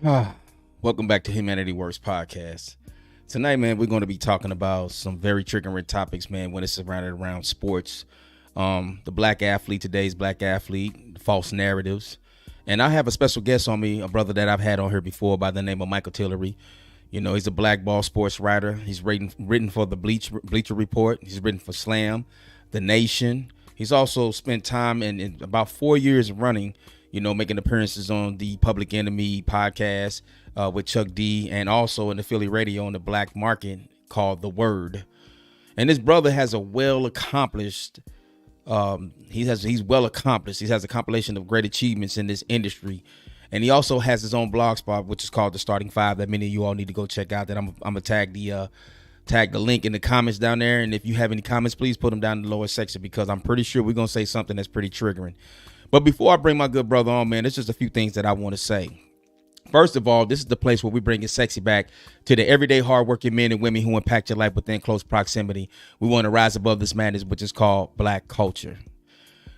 Welcome back to Humanity Works podcast. Tonight, man, we're going to be talking about some very triggering topics, man, when it's surrounded around sports. The black athlete, today's black athlete, false narratives. And I have a special guest on me, a brother that I've had on here before by the name of Mike Tillery. You know, he's a blackballed sports writer. He's written for the Bleacher Report. He's written for Slam, The Nation. He's also spent time in about 4 years running, you know, making appearances on the Public Enemy podcast with Chuck D, and also in the Philly radio on the black market called The Word. And this brother has a well accomplished. He's well accomplished. He has a compilation of great achievements in this industry, and he also has his own blog spot, which is called The Starting Five, that many of you all need to go check out. That I'm gonna tag the link in the comments down there. And if you have any comments, please put them down in the lower section, because I'm pretty sure we're gonna say something that's pretty triggering. But before I bring my good brother on, man, there's just a few things that I want to say. First of all, this is the place where we bring it sexy back to the everyday hardworking men and women who impact your life within close proximity. We want to rise above this madness, which is called black culture.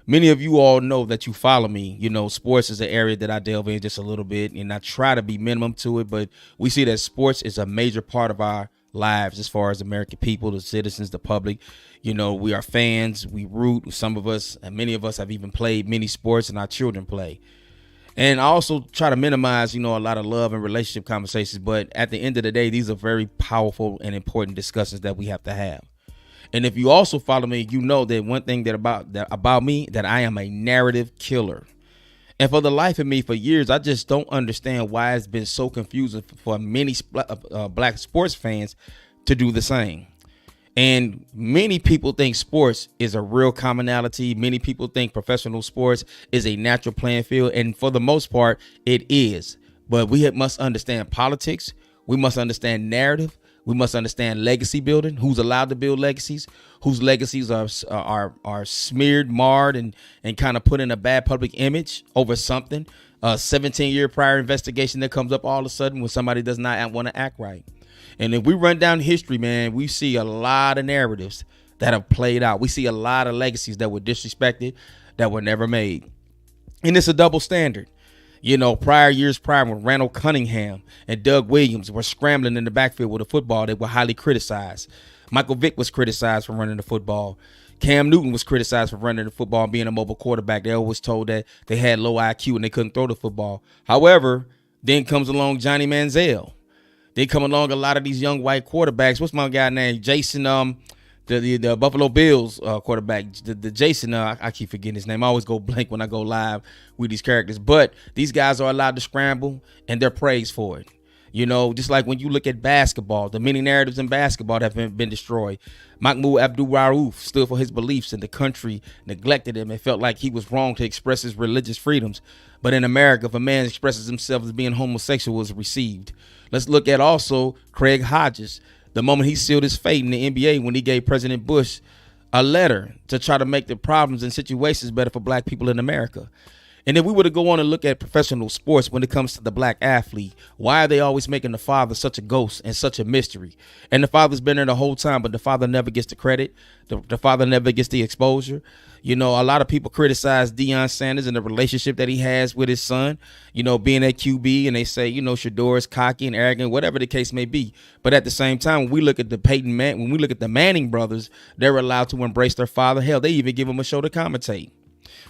Many of you all know that you follow me. You know, sports is an area that I delve in just a little bit, and I try to be minimum to it. But we see that sports is a major part of our lives as far as American people, the citizens, the public. You know, we are fans, we root. Some of us, and many of us, have even played many sports, and our children play. And I also try to minimize, you know, a lot of love and relationship conversations. But at the end of the day, these are very powerful and important discussions that we have to have. And if you also follow me, you know that one thing about me, that I am a narrative killer. And for the life of me, for years, I just don't understand why it's been so confusing for many black sports fans to do the same. And many people think sports is a real commonality. Many people think professional sports is a natural playing field. And for the most part, it is. But we must understand politics. We must understand narrative. We must understand legacy building. Who's allowed to build legacies? Whose legacies are smeared, marred, and kind of put in a bad public image over something. A 17-year prior investigation that comes up all of a sudden when somebody does not want to act right. And if we run down history, man, we see a lot of narratives that have played out. We see a lot of legacies that were disrespected, that were never made. And it's a double standard. You know, years prior, when Randall Cunningham and Doug Williams were scrambling in the backfield with a football, they were highly criticized. Michael Vick was criticized for running the football. Cam Newton was criticized for running the football and being a mobile quarterback. They always told that they had low IQ and they couldn't throw the football. However, then comes along Johnny Manziel. They come along a lot of these young white quarterbacks. What's my guy named? Jason, the Buffalo Bills quarterback. The Jason, I keep forgetting his name. I always go blank when I go live with these characters. But these guys are allowed to scramble, and they're praised for it. You know, just like when you look at basketball, the many narratives in basketball that have been destroyed. Mahmoud Abdul-Rauf stood for his beliefs, and the country neglected him and felt like he was wrong to express his religious freedoms. But in America, if a man expresses himself as being homosexual, is received. Let's look at also Craig Hodges, the moment he sealed his fate in the NBA when he gave President Bush a letter to try to make the problems and situations better for black people in America. And if we were to go on and look at professional sports when it comes to the black athlete, why are they always making the father such a ghost and such a mystery? And the father's been there the whole time, but the father never gets the credit. The father never gets the exposure. You know, a lot of people criticize Deion Sanders and the relationship that he has with his son, you know, being at QB, and they say, you know, Shador is cocky and arrogant, whatever the case may be. But at the same time, when we look at when we look at the Manning brothers, they're allowed to embrace their father. Hell, they even give him a show to commentate.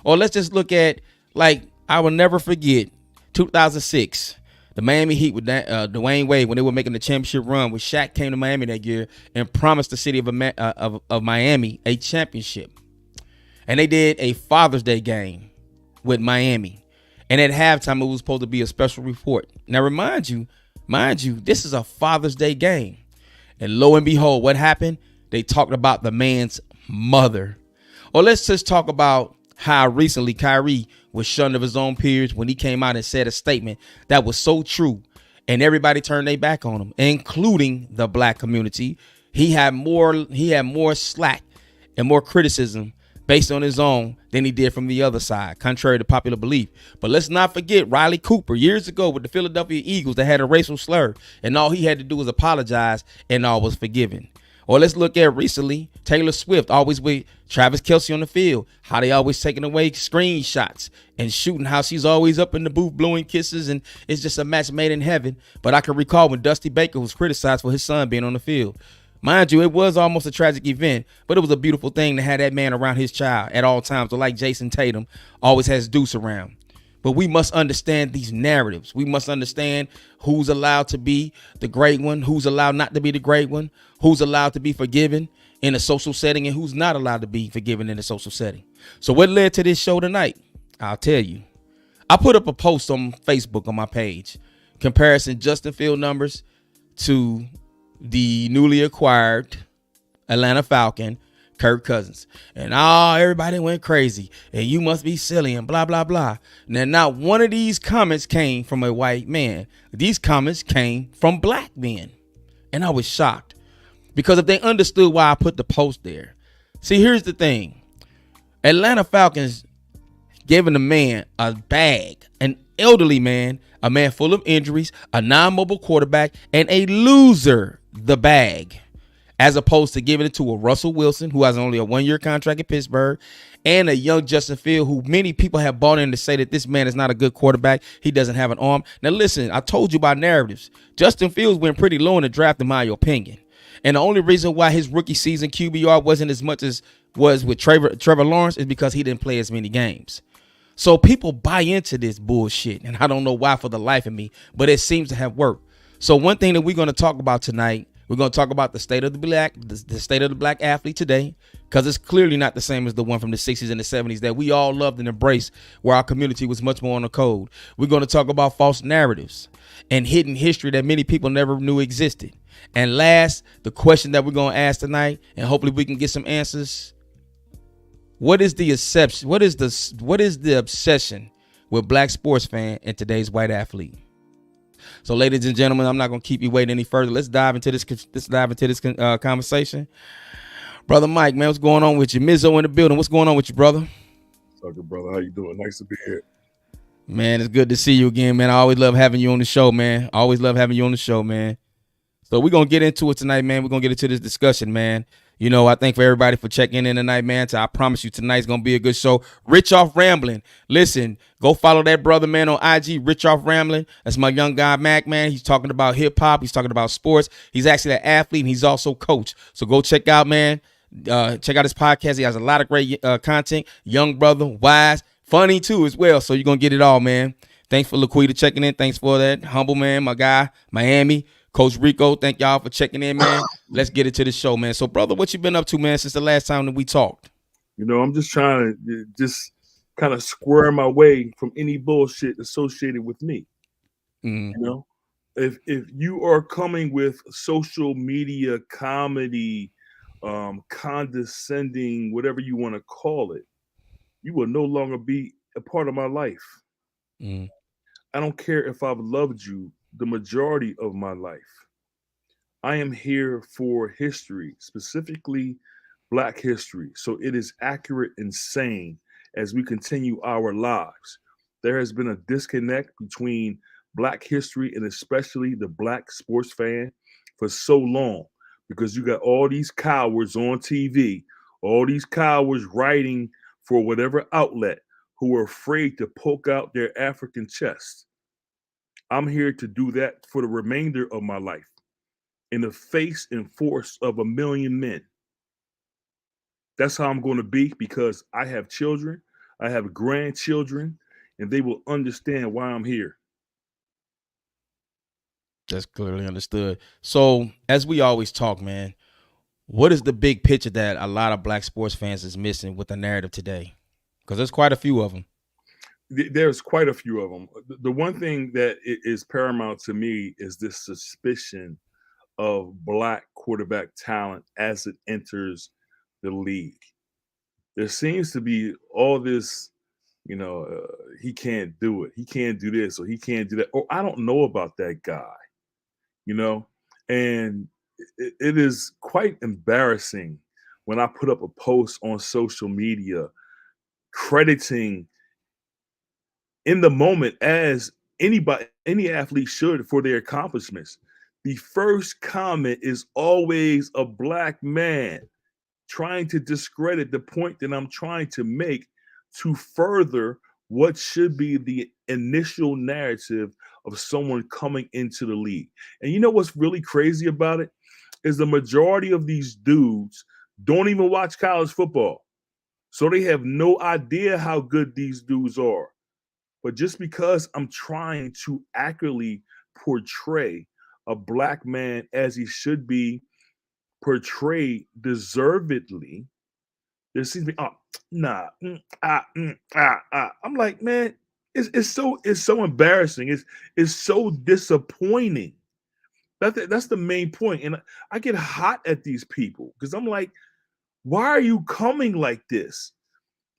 Or let's just look at, like, I will never forget 2006, the Miami Heat with Dwayne Wade, when they were making the championship run, when Shaq came to Miami that year and promised the city of Miami a championship. And they did a Father's Day game with Miami. And at halftime, it was supposed to be a special report. Now, mind you, this is a Father's Day game. And lo and behold, what happened? They talked about the man's mother. Or let's just talk about how recently Kyrie was shunned of his own peers when he came out and said a statement that was so true, and everybody turned their back on him, including the black community. He had more slack and more criticism based on his own than he did from the other side, contrary to popular belief. But let's not forget Riley Cooper years ago with the Philadelphia Eagles that had a racial slur, and all he had to do was apologize and all was forgiven. Or let's look at recently Taylor Swift, always with Travis Kelce on the field. How they always taking away screenshots and shooting. How she's always up in the booth blowing kisses, and it's just a match made in heaven. But I can recall when Dusty Baker was criticized for his son being on the field. Mind you, it was almost a tragic event, but it was a beautiful thing to have that man around his child at all times. So like Jason Tatum always has Deuce around. But we must understand these narratives. We must understand who's allowed to be the great one, who's allowed not to be the great one, who's allowed to be forgiven in a social setting, and who's not allowed to be forgiven in a social setting. So what led to this show tonight? I'll tell you. I put up a post on Facebook on my page, comparison Justin Field numbers to the newly acquired Atlanta Falcon, Kirk Cousins. And everybody went crazy. And you must be silly and blah, blah, blah. Now, not one of these comments came from a white man. These comments came from black men. And I was shocked. Because if they understood why I put the post there. See, here's the thing. Atlanta Falcons giving a man a bag, an elderly man, a man full of injuries, a non-mobile quarterback, and a loser the bag, as opposed to giving it to a Russell Wilson, who has only a 1-year contract in Pittsburgh, and a young Justin Field, who many people have bought in to say that this man is not a good quarterback. He doesn't have an arm. Now, listen, I told you about narratives. Justin Fields went pretty low in the draft, in my opinion. And the only reason why his rookie season QBR wasn't as much as was with Trevor Lawrence is because he didn't play as many games. So people buy into this bullshit, and I don't know why for the life of me, but it seems to have worked. So one thing that we're going to talk about tonight, we're going to talk about the state of the state of the black athlete today, because it's clearly not the same as the one from the 60s and the 70s that we all loved and embraced, where our community was much more on the code. We're going to talk about false narratives and hidden history that many people never knew existed. And last, the question that we're going to ask tonight, and hopefully we can get some answers. What is the exception? What is the obsession with black sports fan and today's white athlete? So, ladies and gentlemen, I'm not going to keep you waiting any further. Let's dive into this conversation. Brother Mike, man, what's going on with you? Mizzo in the building. What's going on with you, brother? Sucker, brother. How you doing? Nice to be here. Man, it's good to see you again, man. I always love having you on the show, man. So we're going to get into it tonight, man. We're going to get into this discussion, man. You know, I thank for everybody for checking in tonight, man. So I promise you tonight's going to be a good show. Rich Off Rambling. Listen, go follow that brother, man, on IG, Rich Off Rambling. That's my young guy, Mac, man. He's talking about hip hop. He's talking about sports. He's actually an athlete, and he's also coach. So go check out, man. Check out his podcast. He has a lot of great content. Young brother, wise, funny too as well. So you're going to get it all, man. Thanks for Laquita checking in. Thanks for that. Humble, man, my guy, Miami. Coach Rico, thank y'all for checking in, man. Let's get into the show, man. So, brother, what you been up to, man, since the last time that we talked? You know, I'm just trying to just kind of square my way from any bullshit associated with me. You know, if you are coming with social media comedy, condescending, whatever you want to call it, you will no longer be a part of my life. I don't care if I've loved you the majority of my life. I am here for history, specifically Black history, so it is accurate and sane as we continue our lives. There has been a disconnect between Black history and especially the Black sports fan for so long, because you got all these cowards on TV, all these cowards writing for whatever outlet who are afraid to poke out their African chest. I'm here to do that for the remainder of my life in the face and force of a million men. That's how I'm going to be, because I have children, I have grandchildren, and they will understand why I'm here. That's clearly understood. So, as we always talk, man, what is the big picture that a lot of Black sports fans is missing with the narrative today? Because there's quite a few of them. There's quite a few of them. The one thing that is paramount to me is this suspicion of Black quarterback talent as it enters the league. There seems to be all this, you know, he can't do it. He can't do this, or he can't do that. Or I don't know about that guy, you know? And it is quite embarrassing when I put up a post on social media crediting in the moment, as any athlete should, for their accomplishments. the first comment is always a black man trying to discredit the point that I'm trying to make to further what should be the initial narrative of someone coming into the league. And you know what's really crazy about it is the majority of these dudes don't even watch college football. So they have no idea how good these dudes are. But just because I'm trying to accurately portray a black man as he should be portrayed deservedly, there seems to be I'm like, man, it's so embarrassing. It's so disappointing. That's the main point. And I get hot at these people because I'm like, why are you coming like this?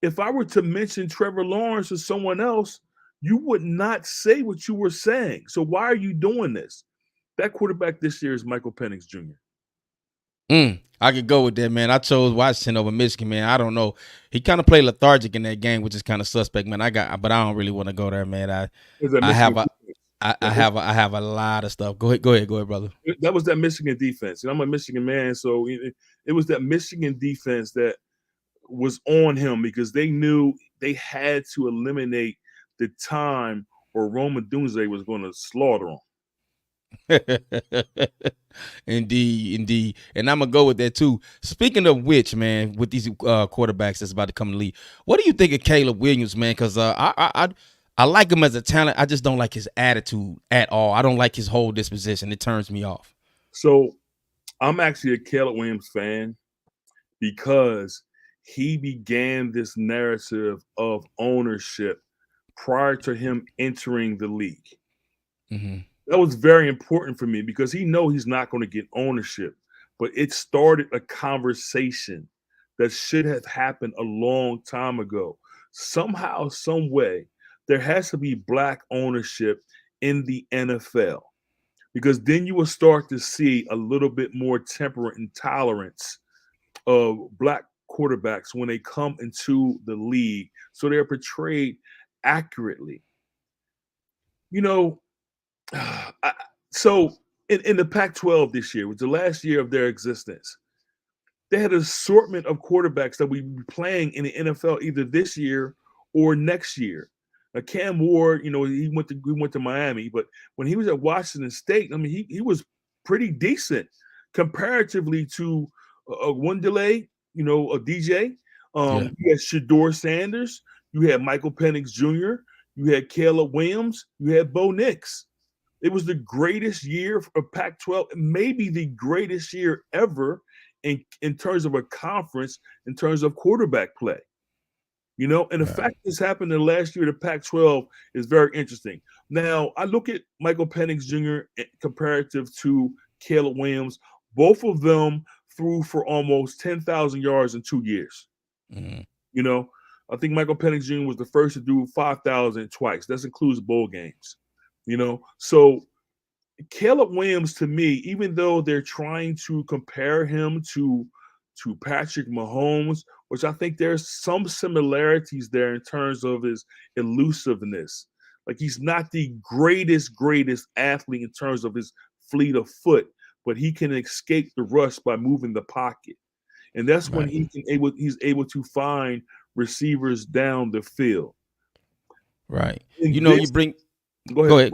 If I were to mention Trevor Lawrence or someone else, you would not say what you were saying. So why are you doing this? That quarterback this year is Michael Penix Jr. I could go with that, man. I chose Washington over Michigan, man. I don't know. He kind of played lethargic in that game, which is kind of suspect, man. But I don't really want to go there, man. I have a lot of stuff. Go ahead, brother. That was that Michigan defense, and I'm a Michigan man, so it was that Michigan defense that was on him because they knew they had to eliminate the time or Roman Doomsday was going to slaughter them. Indeed. And I'm going to go with that too. Speaking of which, man, with these quarterbacks that's about to come to the league, what do you think of Caleb Williams, man? Because I like him as a talent. I just don't like his attitude at all. I don't like his whole disposition. It turns me off. So I'm actually a Caleb Williams fan because he began this narrative of ownership prior to him entering the league. Mm-hmm. That was very important for me because he knows he's not going to get ownership, but it started a conversation that should have happened a long time ago. Somehow, some way, there has to be black ownership in the NFL because then you will start to see a little bit more temperate and tolerance of black quarterbacks when they come into the league, so they're portrayed accurately. You know, so in the Pac-12 this year, was the last year of their existence, they had an assortment of quarterbacks that we be playing in the NFL either this year or next year. Cam Ward, he went to Miami, but when he was at Washington State, I mean, he was pretty decent comparatively to one delay, a DJ. You had Shedeur Sanders, you had Michael Penix Jr., you had Caleb Williams, you had Bo Nix. It was the greatest year of Pac-12, maybe the greatest year ever in terms of a conference, in terms of quarterback play. And the fact this happened in the last year of the Pac-12 is very interesting. Now, I look at Michael Penix Jr. comparative to Caleb Williams. Both of them threw for almost 10,000 yards in 2 years. Mm-hmm. I think Michael Penix Jr. was the first to do 5,000 twice. That includes bowl games. So Caleb Williams, to me, even though they're trying to compare him to Patrick Mahomes, which I think there's some similarities there in terms of his elusiveness. Like, he's not the greatest athlete in terms of his fleet of foot, but he can escape the rush by moving the pocket. And that's when he's able to find receivers down the field. Right. Go ahead.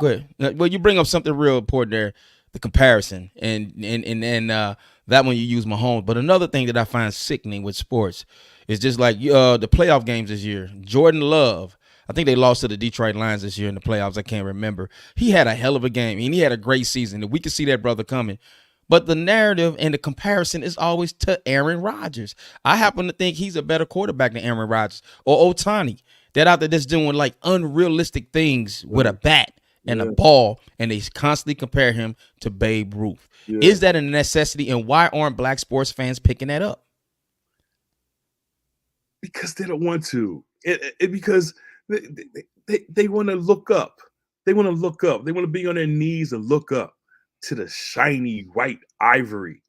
Well, you bring up something real important there, the comparison, and that one you use Mahomes. But another thing that I find sickening with sports is just like the playoff games this year. Jordan Love, I think they lost to the Detroit Lions this year in the playoffs. I can't remember. He had a hell of a game, and he had a great season. And we could see that brother coming. But the narrative and the comparison is always to Aaron Rodgers. I happen to think he's a better quarterback than Aaron Rodgers or Ohtani. That out there that's doing like unrealistic things with a bat and a ball, and they constantly compare him to Babe Ruth. Yeah. Is that a necessity, and why aren't black sports fans picking that up? Because they don't want to. Because they want to look up. They want to look up. They want to be on their knees and look up to the shiny white ivory.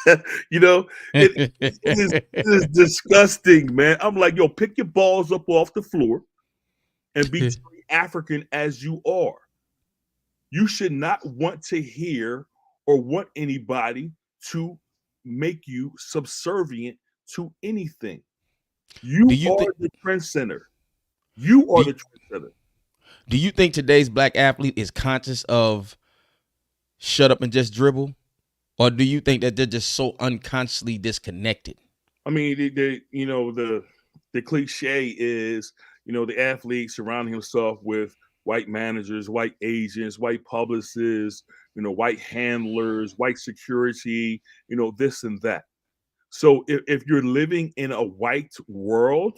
It is disgusting, man. I'm like, yo, pick your balls up off the floor and be African as you are. You should not want to hear or want anybody to make you subservient to anything. Do You you are think the trend center. You do are you, the trend center. do you think today's black athlete is conscious of shut up and just dribble? Or do you think that they're just so unconsciously disconnected? I mean, the cliche is, the athlete surrounding himself with white managers, white agents, white publicists, white handlers, white security, this and that. So if you're living in a white world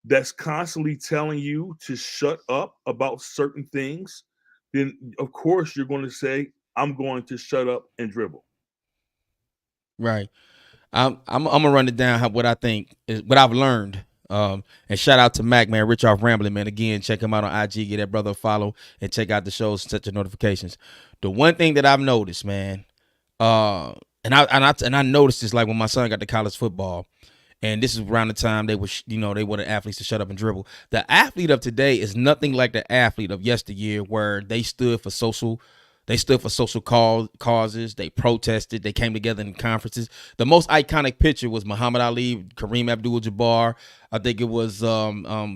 that's constantly telling you to shut up about certain things, then of course you're going to say, I'm going to shut up and dribble. Right. I'm gonna run it down what I think is what I've learned. And shout out to Mac, man, Rich off Rambling, man. Again, check him out on IG, get that brother a follow, and check out the shows and set your notifications. The one thing that I've noticed, man, and I noticed this like when my son got to college football, and this is around the time they were, they wanted athletes to shut up and dribble. The athlete of today is nothing like the athlete of yesteryear, where they stood for social causes. They protested. They came together in conferences. The most iconic picture was Muhammad Ali, Kareem Abdul-Jabbar. I think it was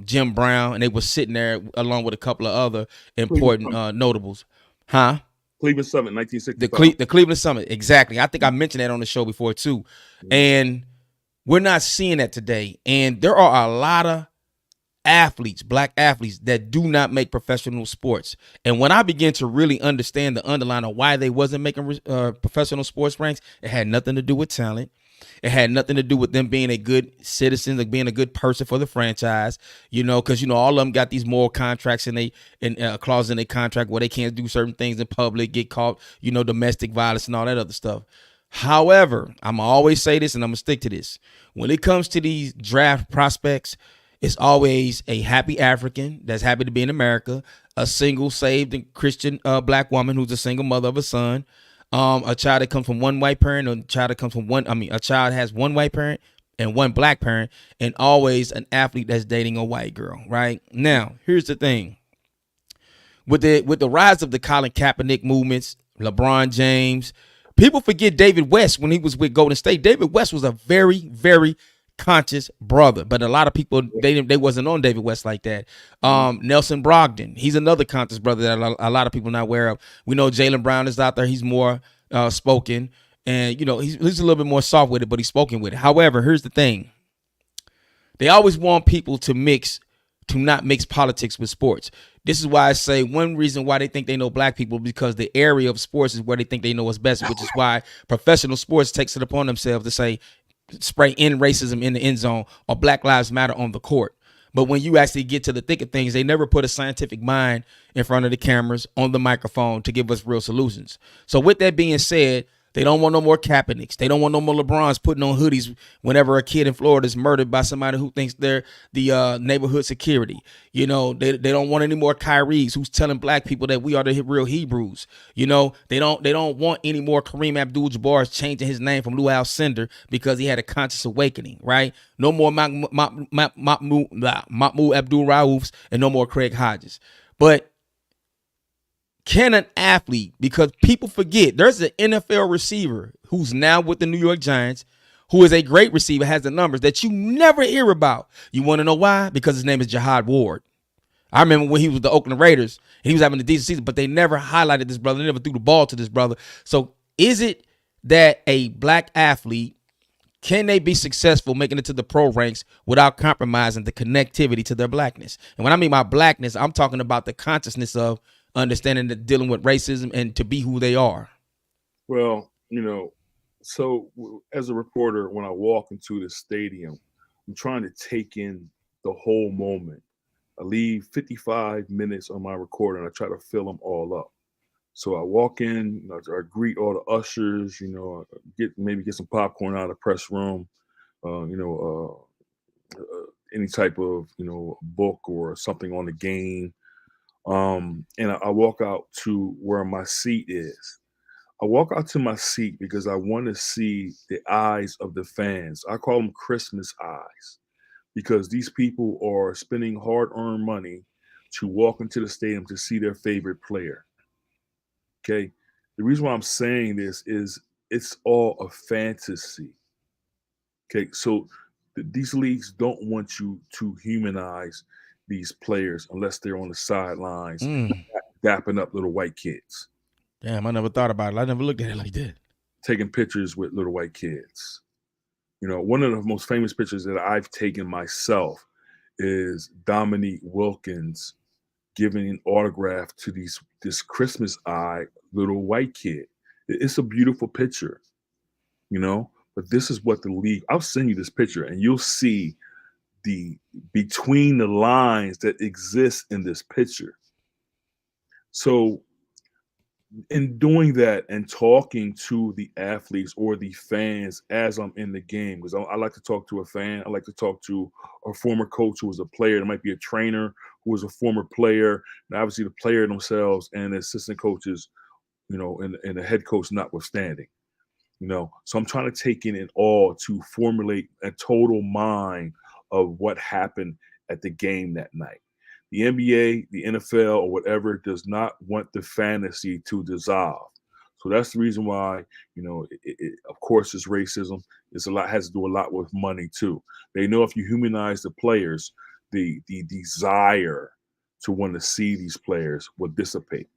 Jim Brown, and they were sitting there along with a couple of other important notables. Huh? Cleveland Summit, 1965. The Cleveland Summit, exactly. I think I mentioned that on the show before too. And we're not seeing that today. And there are a lot of athletes, black athletes, that do not make professional sports. And when I began to really understand the underline of why they wasn't making professional sports ranks, it had nothing to do with talent. It had nothing to do with them being a good citizen, like being a good person for the franchise, because all of them got these moral contracts and they clause in their contract where they can't do certain things in public, get caught, domestic violence and all that other stuff. However, I'm gonna always say this, and I'm gonna stick to this. When it comes to these draft prospects, it's always a happy African that's happy to be in America, a single, saved, and Christian black woman who's a single mother of a son, a child that comes from one white parent, or a child that comes from a child has one white parent and one black parent, and always an athlete that's dating a white girl. Right now, here's the thing: with the rise of the Colin Kaepernick movements, LeBron James, people forget David West when he was with Golden State. David West was a very, very conscious brother, but a lot of people they wasn't on David West like that. Nelson Brogdon, he's another conscious brother that a lot of people not aware of. We know Jaylen Brown is out there; he's more spoken, and he's a little bit more soft with it, but he's spoken with it. However, here's the thing: they always want people to not mix politics with sports. This is why I say one reason why they think they know black people, because the area of sports is where they think they know us best, which is why professional sports takes it upon themselves to say spray in racism in the end zone or Black Lives Matter on the court. But when you actually get to the thick of things, they never put a scientific mind in front of the cameras on the microphone to give us real solutions. So with that being said, they don't want no more Kaepernicks. They don't want no more LeBrons putting on hoodies whenever a kid in Florida is murdered by somebody who thinks they're the neighborhood security. They don't want any more Kyries who's telling black people that we are the real Hebrews. They don't want any more Kareem Abdul-Jabbar changing his name from Lou Alcindor because he had a conscious awakening, right? No more Mahmoud Abdul-Raufs and no more Craig Hodges. But can an athlete, because people forget there's an NFL receiver who's now with the New York Giants, who is a great receiver, has the numbers that you never hear about. You want to know why? Because his name is Jihad Ward. I remember when he was with the Oakland Raiders, and he was having a decent season, but they never highlighted this brother. They never threw the ball to this brother. So is it that a black athlete, can they be successful making it to the pro ranks without compromising the connectivity to their blackness? And when I mean by blackness, I'm talking about the consciousness of understanding that dealing with racism and to be who they are. Well, so as a reporter, when I walk into the stadium, I'm trying to take in the whole moment. I leave 55 minutes on my recorder and I try to fill them all up. So I walk in, I greet all the ushers, get some popcorn out of the press room, any type of book or something on the game. And I walk out to where my seat is. I walk out to my seat because I want to see the eyes of the fans. I call them Christmas eyes, because these people are spending hard-earned money to walk into the stadium to see their favorite player. Okay. The reason why I'm saying this is it's all a fantasy. Okay, so these leagues don't want you to humanize these players unless they're on the sidelines dapping up little white kids. Damn, I never thought about it. I never looked at it like that. Taking pictures with little white kids. You know, one of the most famous pictures that I've taken myself is Dominique Wilkins giving an autograph to this Christmas eye little white kid. It's a beautiful picture, you know. But this is what the league. I'll send you this picture, and you'll see the between the lines that exist in this picture. So in doing that and talking to the athletes or the fans as I'm in the game, because I like to talk to a fan, I like to talk to a former coach who was a player. There might be a trainer who was a former player, and obviously the player themselves and the assistant coaches, you know, and the head coach notwithstanding. You know, so I'm trying to take in it all to formulate a total mind of what happened at the game that night. The NBA, the NFL, or whatever does not want the fantasy to dissolve. So that's the reason why, you know, of course, it's racism. It's a lot, has to do a lot with money too. They know if you humanize the players, the desire to want to see these players will dissipate.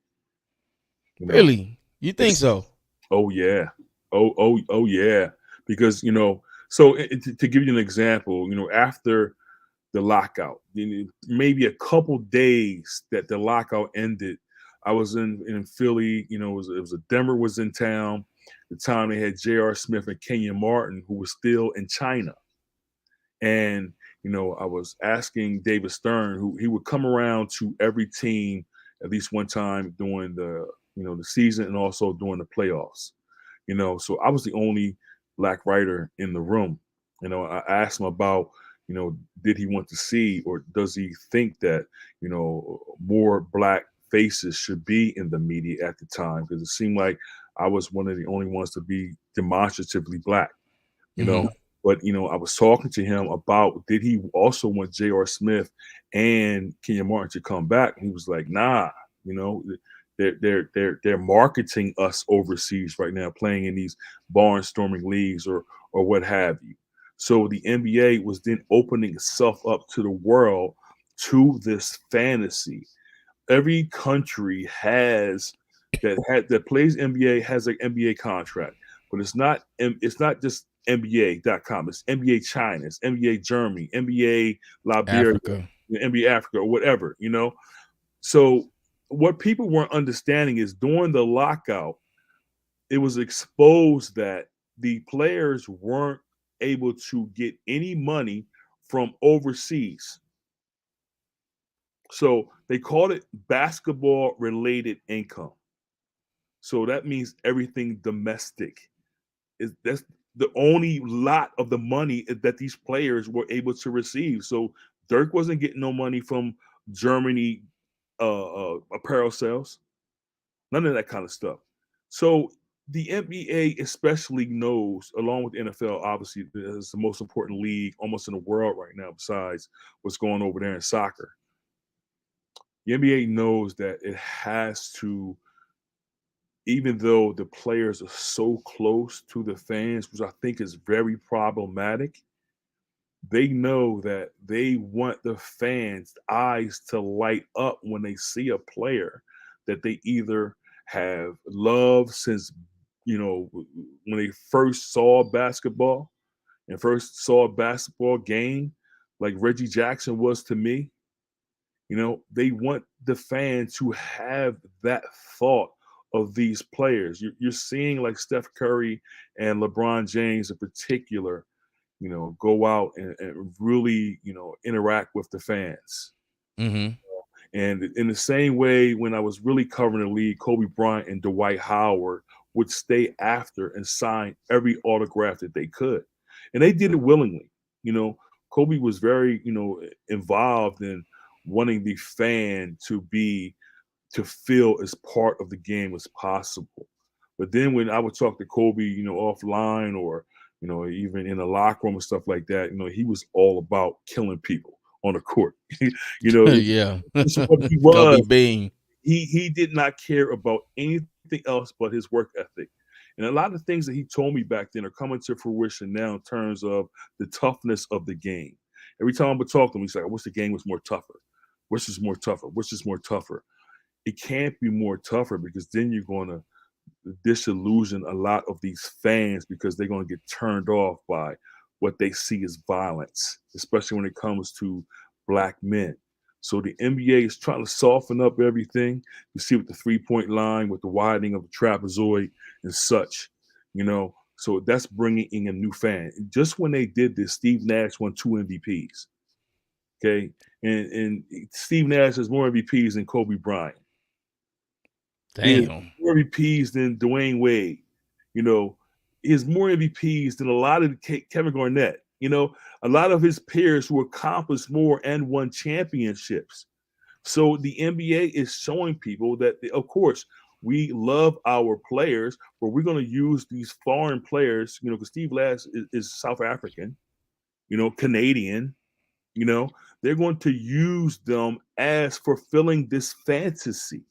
You know? Really? You think so? Oh yeah. Oh yeah. Because, you know, so to give you an example, you know, after the lockout, maybe a couple days that the lockout ended, I was in Philly. You know, it was a Denver was in town. The time they had J.R. Smith and Kenyon Martin, who was still in China. And, you know, I was asking David Stern, who he would come around to every team at least one time during the, you know, the season and also during the playoffs. You know, so I was the only black writer in the room. You know, I asked him about, you know, did he want to see or does he think that, you know, more black faces should be in the media at the time? Because it seemed like I was one of the only ones to be demonstratively black, you know. But, you know, I was talking to him about did he also want J.R. Smith and Kenyon Martin to come back? And he was like, nah, you know, they're marketing us overseas right now, playing in these barnstorming leagues or what have you. So the NBA was then opening itself up to the world to this fantasy. Every country that plays NBA has an NBA contract, but it's not just NBA.com. It's NBA China, it's NBA Germany, NBA Liberia, Africa. NBA Africa, or whatever, you know. So what people weren't understanding is during the lockout, it was exposed that the players weren't able to get any money from overseas. So they called it basketball related income. So that means everything domestic. That's the only lot of the money that these players were able to receive. So Dirk wasn't getting no money from Germany apparel sales, none of that kind of stuff. So the NBA especially knows, along with the NFL, obviously is the most important league almost in the world right now, besides what's going over there in soccer. The NBA knows that it has to, even though the players are so close to the fans, which I think is very problematic, they know that they want the fans' eyes to light up when they see a player that they either have loved since, you know, when they first saw basketball and first saw a basketball game, like Reggie Jackson was to me. You know, they want the fan to have that thought of these players. You're seeing like Steph Curry and LeBron James in particular, you know, go out and really, you know, interact with the fans. Mm-hmm. And in the same way, when I was really covering the league, Kobe Bryant and Dwight Howard would stay after and sign every autograph that they could. And they did it willingly. You know, Kobe was very, you know, involved in wanting the fan to feel as part of the game as possible. But then when I would talk to Kobe, you know, offline or, you know, even in the locker room and stuff like that, you know, he was all about killing people on the court. You know, Yeah. it's what he Kobe was. Bean. He did not care about anything everything else but his work ethic. And a lot of things that he told me back then are coming to fruition now in terms of the toughness of the game. Every time I would talk to him, he's like, I wish the game was more tougher. Wish is more tougher. Wish is more tougher. It can't be more tougher because then you're going to disillusion a lot of these fans because they're going to get turned off by what they see as violence, especially when it comes to black men. So the NBA is trying to soften up everything. You see with the 3-point line, with the widening of the trapezoid and such, So that's bringing in a new fan. Just when they did this, Steve Nash won 2 MVPs. Okay, and Steve Nash has more MVPs than Kobe Bryant. Damn. More MVPs than Dwayne Wade. He has more MVPs than a lot of Kevin Garnett. A lot of his peers who accomplished more and won championships. So the NBA is showing people that, of course, we love our players, but we're going to use these foreign players, because Steve Nash is South African, Canadian, they're going to use them as fulfilling this fantasy.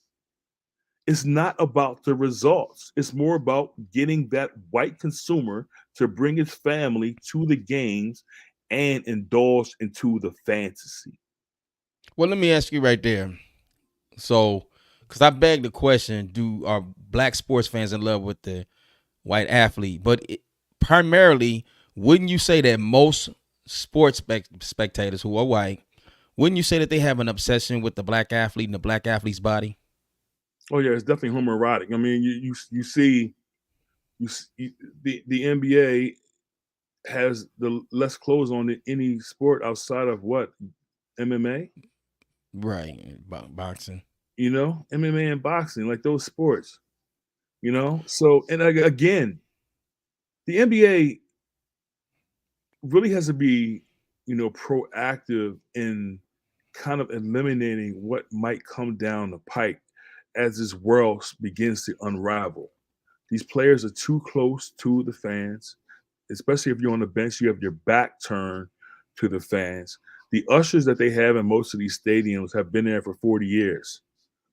It's not about the results. It's more about getting that white consumer to bring his family to the games and indulge into the fantasy. Well, let me ask you right there. So, because I beg the question, are black sports fans in love with the white athlete? But primarily, wouldn't you say that most sports spectators who are white, wouldn't you say that they have an obsession with the black athlete and the black athlete's body? Oh yeah, it's definitely homoerotic. I mean, you see the NBA has the less clothes on than any sport outside of what, MMA, right? Boxing, MMA and boxing, like those sports, So, and again, the NBA really has to be, proactive in kind of eliminating what might come down the pike as this world begins to unravel. These players are too close to the fans, especially if you're on the bench, you have your back turned to the fans. The ushers that they have in most of these stadiums have been there for 40 years.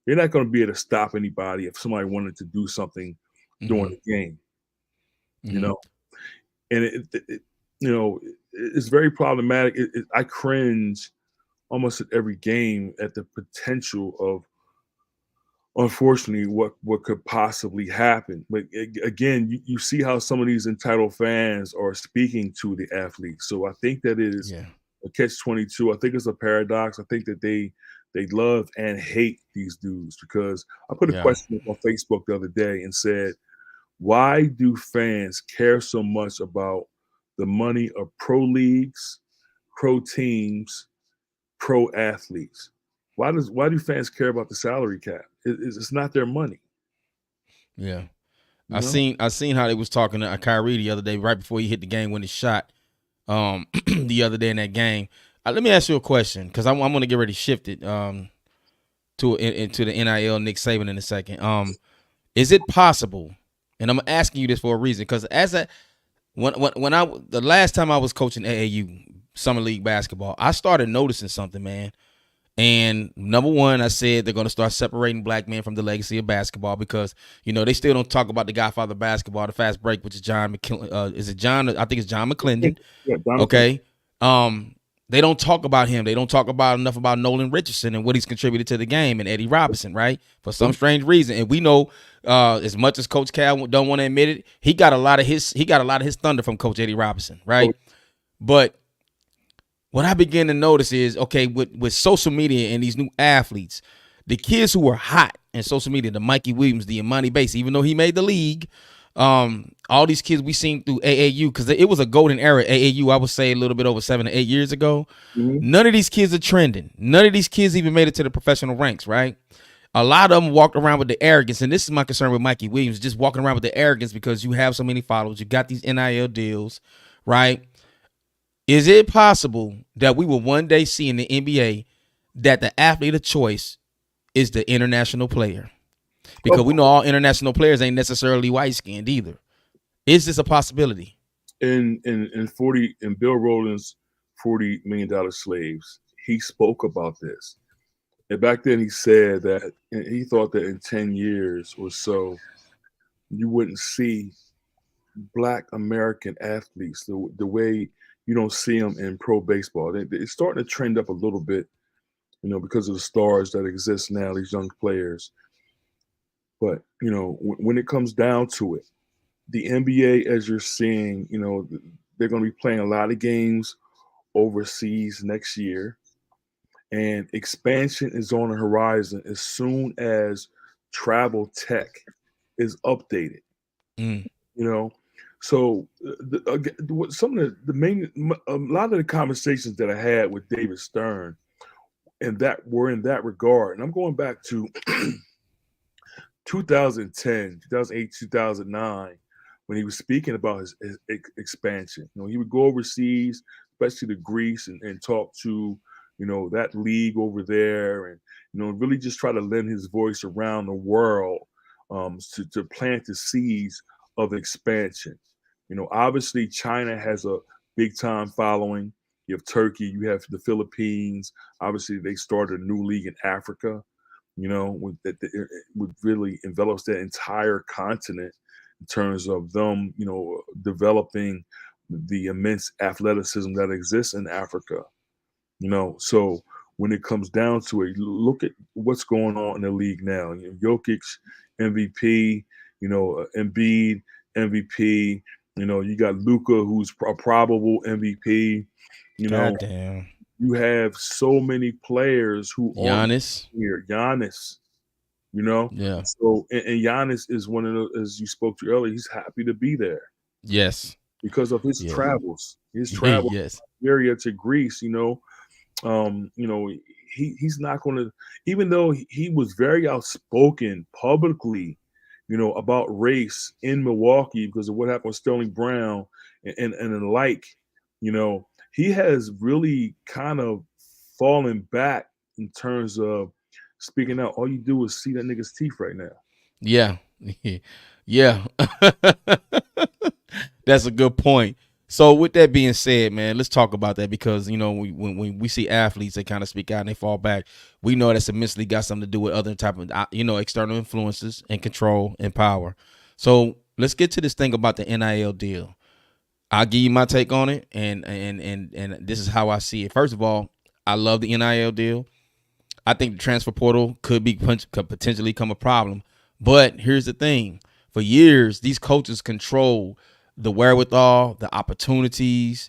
They're not going to be able to stop anybody if somebody wanted to do something during the game, And it's very problematic. I cringe almost at every game at the potential of, unfortunately, what could possibly happen. But again, you see how some of these entitled fans are speaking to the athletes. So I think that it is a catch-22. I think it's a paradox. I think that they love and hate these dudes, because I put a question on Facebook the other day and said, why do fans care so much about the money of pro leagues, pro teams, pro athletes? Why do fans care about the salary cap? It's not their money. Yeah. I seen how they was talking to Kyrie the other day, right before he hit the game winning shot. The other day in that game. Let me ask you a question, because I'm going to get ready to shift it into the NIL Nick Saban in a second. Is it possible? And I'm asking you this for a reason, because the last time I was coaching AAU summer league basketball, I started noticing something, man. And number one, I said they're going to start separating black men from the legacy of basketball, because, they still don't talk about the godfather of basketball, the fast break, which is John McClendon. Is it John? I think it's John McClendon. Yeah, okay. They don't talk about him. They don't talk about enough about Nolan Richardson and what he's contributed to the game, and Eddie Robinson, right? For some strange reason. And we know, as much as Coach Cal don't want to admit it, he got a lot of his thunder from Coach Eddie Robinson, right? But what I began to notice is, okay, with social media and these new athletes, the kids who are hot in social media, the Mikey Williams, the Imani Bates, even though he made the league, all these kids we seen through AAU, because it was a golden era. AAU, I would say a little bit over 7 to 8 years ago. None of these kids are trending. None of these kids even made it to the professional ranks, right? A lot of them walked around with the arrogance, and this is my concern with Mikey Williams, just walking around with the arrogance because you have so many followers. You got these NIL deals, right? Is it possible that we will one day see in the NBA that the athlete of choice is the international player? Because we know all international players ain't necessarily white-skinned either. Is this a possibility? In Bill Rowland's $40 million Slaves, he spoke about this. And back then he said that he thought that in 10 years or so, you wouldn't see Black American athletes the way you don't see them in pro baseball. It's starting to trend up a little bit, because of the stars that exist now, these young players. But, when it comes down to it, the NBA, as you're seeing, they're going to be playing a lot of games overseas next year. And expansion is on the horizon as soon as travel tech is updated. So some of a lot of the conversations that I had with David Stern and that were in that regard. And I'm going back to 2010, 2008, 2009, when he was speaking about his expansion. He would go overseas, especially to Greece, and talk to, that league over there, and, really just try to lend his voice around the world to plant the seeds of expansion. Obviously China has a big time following. You have Turkey, you have the Philippines. Obviously they started a new league in Africa, would really envelops that entire continent in terms of them, developing the immense athleticism that exists in Africa. So when it comes down to it, look at what's going on in the league now. Jokic, MVP, Embiid, MVP. You got Luka, who's a probable MVP. God damn. You have so many players who Giannis. are here. Giannis, Yeah. So and Giannis is one of the, as you spoke to earlier, he's happy to be there. Yes. Because of his travels. His travel yes. area to Greece, he's not going to, even though he was very outspoken publicly, about race in Milwaukee because of what happened with Sterling Brown and the like, he has really kind of fallen back in terms of speaking out. All you do is see that nigga's teeth right now. Yeah. Yeah. That's a good point. So with that being said, man, let's talk about that because, when we see athletes, they kind of speak out and they fall back. We know that's immensely got something to do with other type of, external influences and control and power. So let's get to this thing about the NIL deal. I'll give you my take on it, and this is how I see it. First of all, I love the NIL deal. I think the transfer portal could potentially become a problem. But here's the thing. For years, these coaches control the wherewithal, the opportunities,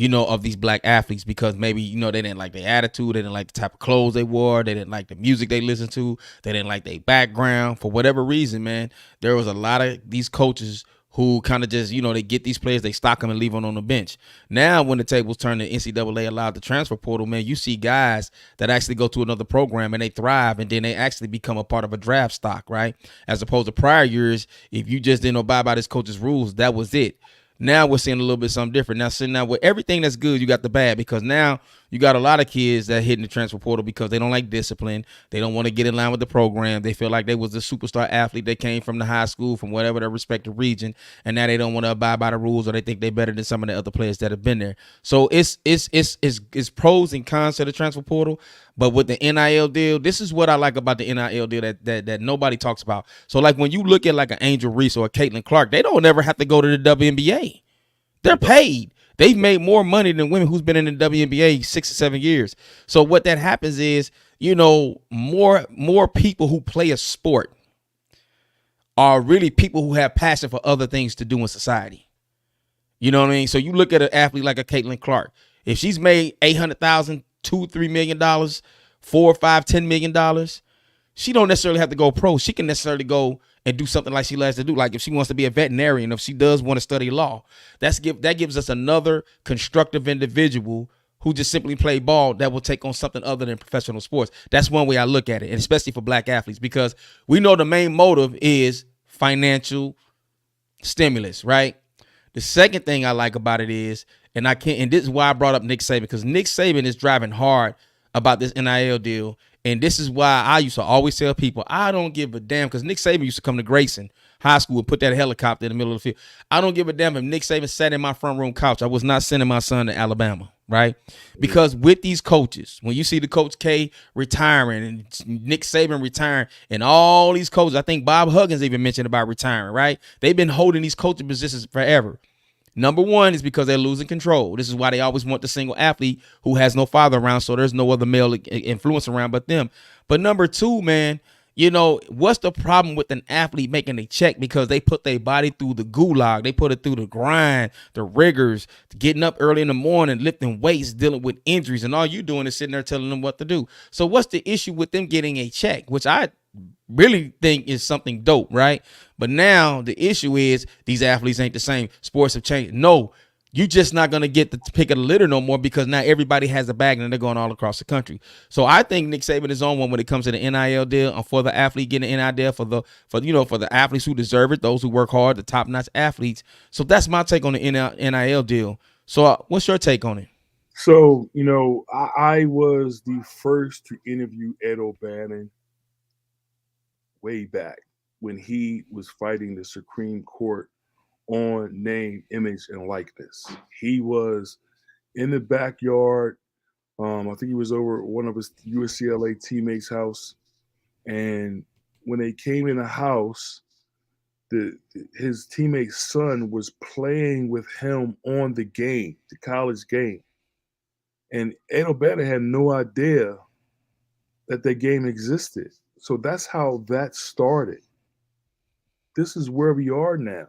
of these black athletes because maybe, they didn't like their attitude. They didn't like the type of clothes they wore. They didn't like the music they listened to. They didn't like their background. For whatever reason, man, there was a lot of these coaches who kind of just, they get these players, they stock them and leave them on the bench. Now, when the tables turn, the NCAA allowed the transfer portal, man, you see guys that actually go to another program and they thrive and then they actually become a part of a draft stock, right? As opposed to prior years, if you just didn't abide by this coach's rules, that was it. Now we're seeing a little bit something different. Now, sitting now with everything that's good, you got the bad because now you got a lot of kids that hit in the transfer portal because they don't like discipline. They don't want to get in line with the program. They feel like they was the superstar athlete that came from the high school, from whatever their respective region, and now they don't want to abide by the rules or they think they're better than some of the other players that have been there. So it's pros and cons to the transfer portal. But with the NIL deal, this is what I like about the NIL deal that nobody talks about. So like when you look at like an Angel Reese or a Caitlin Clark, they don't ever have to go to the WNBA. They're paid. They've made more money than women who's been in the WNBA 6 or 7 years. So what that happens is, more people who play a sport are really people who have passion for other things to do in society. You know what I mean? So you look at an athlete like a Caitlin Clark. If she's made $800,000, $2-3 million, $4, $5, $10 million, she don't necessarily have to go pro. She can necessarily go and do something like she likes to do. Like if she wants to be a veterinarian, if she does want to study law, that gives us another constructive individual who just simply play ball that will take on something other than professional sports. That's one way I look at it, and especially for black athletes, because we know the main motive is financial stimulus, right? The second thing I like about it is, and this is why I brought up Nick Saban, because Nick Saban is driving hard about this NIL deal. And this is why I used to always tell people, I don't give a damn, because Nick Saban used to come to Grayson High School and put that helicopter in the middle of the field. I don't give a damn if Nick Saban sat in my front room couch. I was not sending my son to Alabama. right? Because with these coaches, when you see the Coach K retiring and Nick Saban retiring and all these coaches, I think Bob Huggins even mentioned about retiring, right? They've been holding these coaching positions forever. Number one is because they're losing control. This is why they always want the single athlete who has no father around, so there's no other male influence around but them. But number two, man, what's the problem with an athlete making a check because they put their body through the gulag, they put it through the grind, the rigors, getting up early in the morning, lifting weights, dealing with injuries, and all you doing is sitting there telling them what to do. So what's the issue with them getting a check, which I really think is something dope, right? But now the issue is these athletes ain't the same. Sports have changed. No, you just not going to get the pick of the litter no more because now everybody has a bag and they're going all across the country. So I think Nick Saban is on one when it comes to the NIL deal and for the athlete getting an NIL deal for the athletes who deserve it, those who work hard, the top-notch athletes. So that's my take on the NIL deal. So what's your take on it? So, I was the first to interview Ed O'Bannon way back when he was fighting the Supreme Court on name, image, and likeness. He was in the backyard. I think he was over one of his UCLA teammates' house. And when they came in the house, his teammate's son was playing with him on the game, the college game. And Ed O'Bannon had no idea that the game existed. So that's how that started. This is where we are now.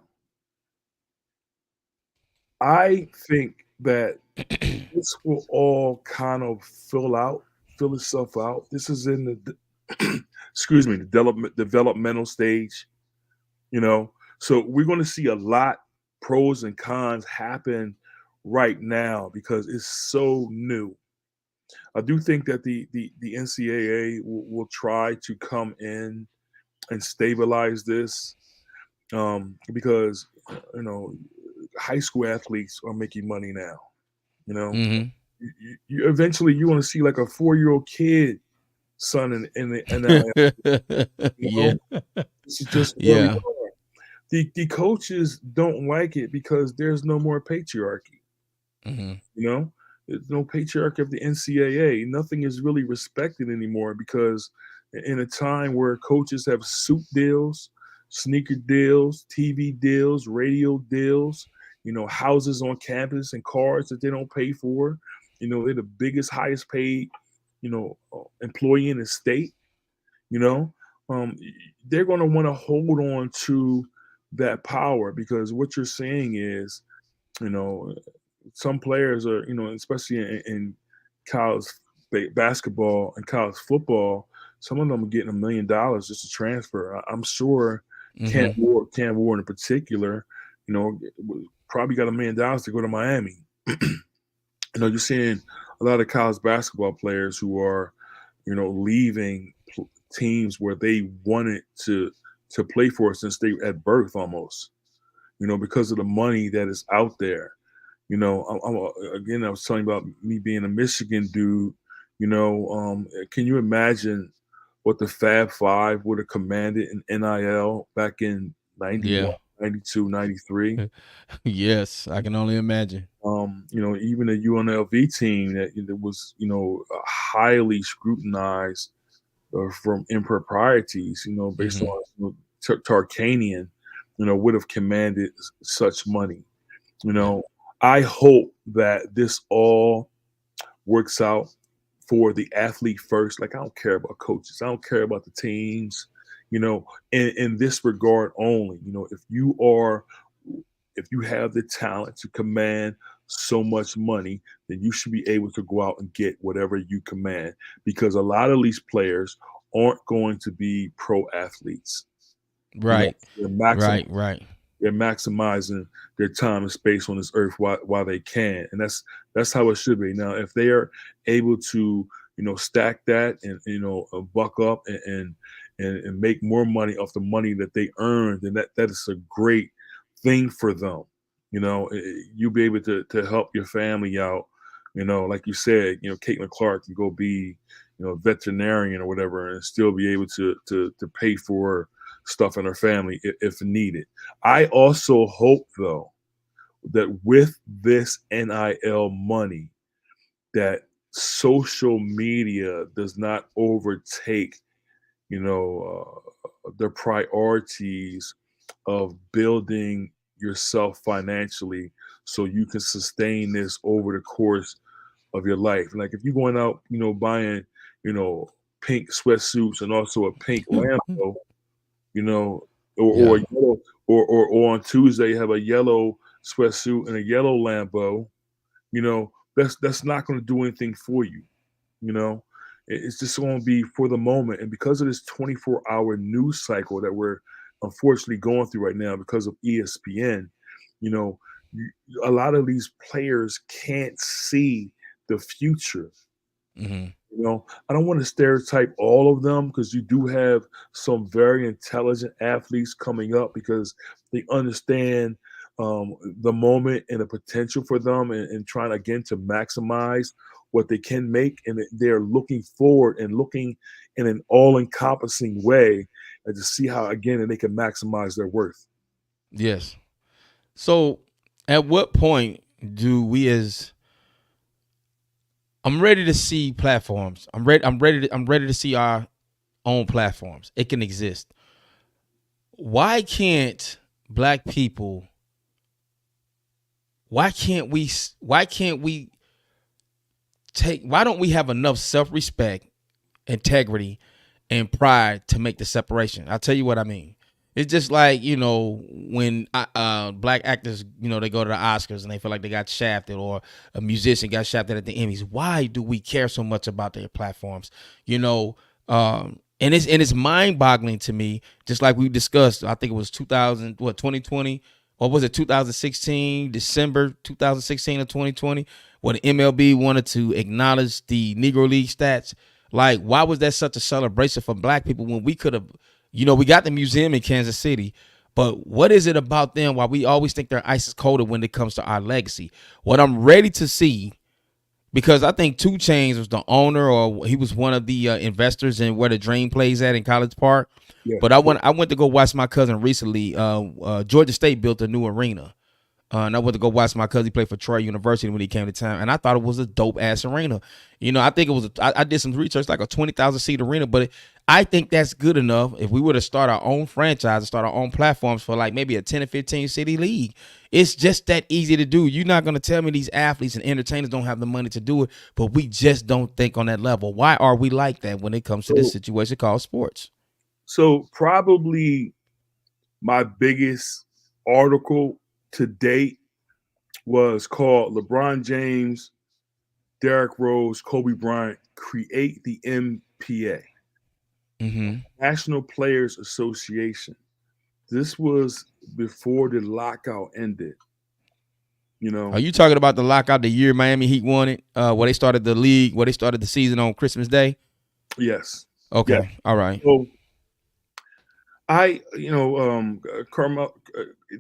I think that this will all kind of fill itself out. This is in the developmental stage, So we're going to see a lot pros and cons happen right now because it's so new. I do think that the NCAA will try to come in and stabilize this because high school athletes are making money now. Mm-hmm. You eventually you want to see like a 4-year-old kid son in the Yeah. This is just where we are. The coaches don't like it because there's no more patriarchy. Mm-hmm. There's no patriarchy of the NCAA. Nothing is really respected anymore because in a time where coaches have suit deals, sneaker deals, TV deals, radio deals, houses on campus and cars that they don't pay for. They're the biggest, highest paid, employee in the state. They're going to want to hold on to that power because what you're saying is, some players are, especially in college basketball and college football, some of them are getting $1 million just to transfer. I'm sure Cam Ward in particular, probably got $1 million to go to Miami. You're seeing a lot of college basketball players who are, leaving teams where they wanted to play for since they at birth almost, because of the money that is out there. I was telling you about me being a Michigan dude. Can you imagine what the Fab Five would have commanded in NIL back in 91, 92, 93? Yes, I can only imagine. Even a UNLV team that was, highly scrutinized from improprieties, based on Tarkanian, would have commanded such money. I hope that this all works out for the athlete first. Like, I don't care about coaches. I don't care about the teams, in this regard only. If you have the talent to command so much money, then you should be able to go out and get whatever you command, because a lot of these players aren't going to be pro athletes. Right. Right. They're maximizing their time and space on this earth while they can, and that's how it should be. Now, if they are able to, stack that and buck up and make more money off the money that they earn, then that is a great thing for them. You'll be able to help your family out. Like you said, Caitlin Clark can go be, a veterinarian or whatever, and still be able to pay for stuff in her family if needed. I also hope, though, that with this NIL money, that social media does not overtake, the priorities of building yourself financially so you can sustain this over the course of your life. Like if you're going out, buying, pink sweatsuits and also a pink Lambo, you know, or Yeah. a yellow, or on Tuesday you have a yellow sweatsuit and a yellow Lambo, that's not going to do anything for you. You know, it's just going to be for the moment. And because of this 24-hour news cycle that we're unfortunately going through right now because of ESPN, you know, a lot of these players can't see the future. Mm-hmm. I don't want to stereotype all of them because you do have some very intelligent athletes coming up because they understand the moment and the potential for them and trying again to maximize what they can make. And they're looking forward and looking in an all encompassing way and to see how, again, and they can maximize their worth. Yes. So, at what point do we as I'm ready to see platforms. I'm ready to see our own platforms. It can exist. Why can't black people why can't we why don't we have enough self-respect, integrity, and pride to make the separation? I'll tell you what I mean. It's just like, when black actors, they go to the Oscars and they feel like they got shafted, or a musician got shafted at the Emmys. Why do we care so much about their platforms? And it's mind-boggling to me, just like we discussed. I think it was 2020, or was it 2016, December 2016 or 2020, when the MLB wanted to acknowledge the Negro League stats. Like, why was that such a celebration for black people when we could have, we got the museum in Kansas City, but what is it about them why we always think they're ice colder when it comes to our legacy? What I'm ready to see, because I think 2 Chainz was the owner, or he was one of the investors in where the Dream plays at in College Park. Yeah. But I went to go watch my cousin recently. Georgia State built a new arena. And I went to go watch my cousin play for Troy University when he came to town, and I thought it was a dope ass arena. I think it was. I did some research, like a 20,000 seat arena, but I think that's good enough. If we were to start our own franchise and start our own platforms for like maybe a 10 or 15 city league, it's just that easy to do. You're not gonna tell me these athletes and entertainers don't have the money to do it, but we just don't think on that level. Why are we like that when it comes to this situation called sports? So probably my biggest article to date was called LeBron James, Derrick Rose, Kobe Bryant create the NPA, National Players Association. This was before the lockout ended. Are you talking about the lockout the year Miami Heat won it? Where they started the league, where they started the season on Christmas Day? Yes. Okay. Yes. All right. So Carmel,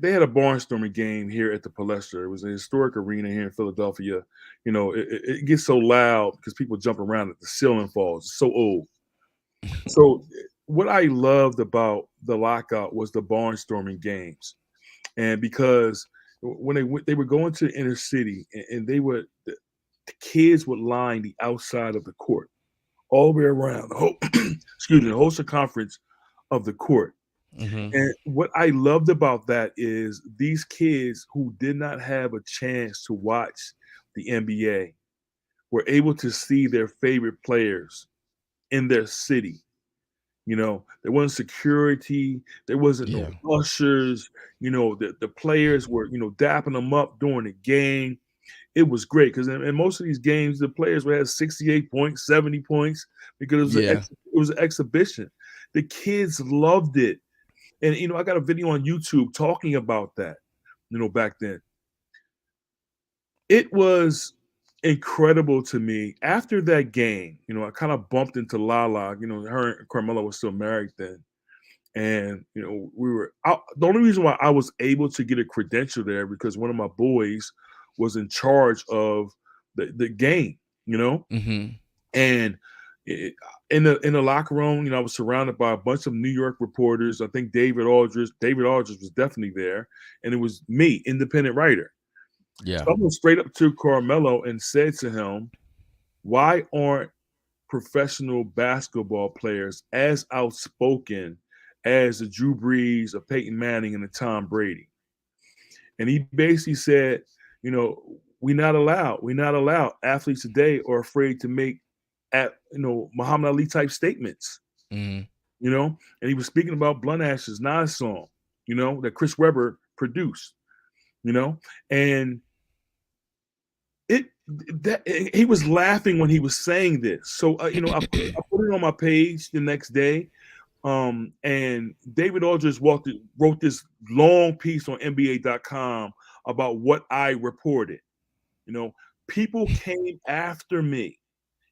they had a barnstorming game here at the Palestra. It was a historic arena here in Philadelphia. It gets so loud because people jump around it. The ceiling falls. It's so old. So what I loved about the lockout was the barnstorming games. And because when they would go into the inner city and the kids would line the outside of the court all the way around the whole the whole circumference of the court. And what I loved about that is these kids who did not have a chance to watch the NBA were able to see their favorite players in their city. There wasn't security, there wasn't no ushers. The players were, dapping them up during the game. It was great because in most of these games, the players would have 68 points, 70 points because it was an exhibition. The kids loved it. And, I got a video on YouTube talking about that, back then. It was incredible to me. After that game, I kind of bumped into Lala. Her and Carmelo were still married then. And, we were out. The only reason why I was able to get a credential there because one of my boys was in charge of the game, and in the locker room, I was surrounded by a bunch of New York reporters. I think David Aldridge was definitely there, and it was me, independent writer. Yeah. So I went straight up to Carmelo and said to him, Why aren't professional basketball players as outspoken as the Drew Brees, a Peyton Manning, and a Tom Brady? And he basically said, we're not allowed. Athletes today are afraid to make Muhammad Ali type statements. Mm. And he was speaking about Blunt Ash's Nas song, that Chris Webber produced, and it that he was laughing when he was saying this. So I put it on my page the next day. And David Aldridge wrote this long piece on NBA.com about what I reported. People came after me.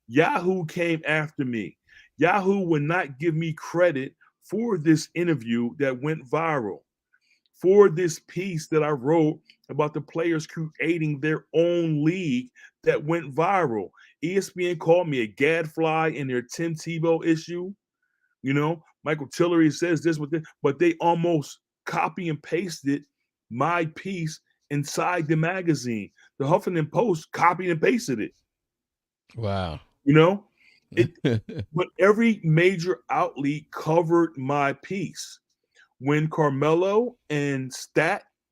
Yahoo came after me. Yahoo would not give me credit for this interview that went viral, for this piece that I wrote about the players creating their own league that went viral. ESPN called me a gadfly in their Tim Tebow issue. Michael Tillery says this with this, but they almost copy and pasted my piece inside the magazine. The Huffington Post copied and pasted it. Wow. But every major outlet covered my piece. When Carmelo and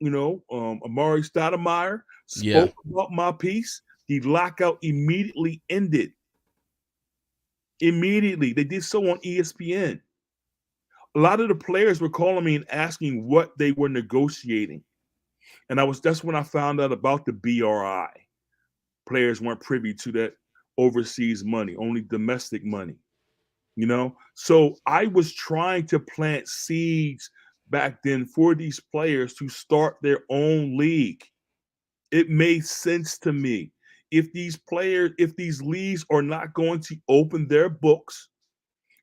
Amari Stoudemire spoke about my piece, the lockout immediately ended. Immediately. They did so on ESPN. A lot of the players were calling me and asking what they were negotiating. And that's when I found out about the BRI. Players weren't privy to that overseas money, only domestic money. So I was trying to plant seeds back then for these players to start their own league. It made sense to me. If these leagues are not going to open their books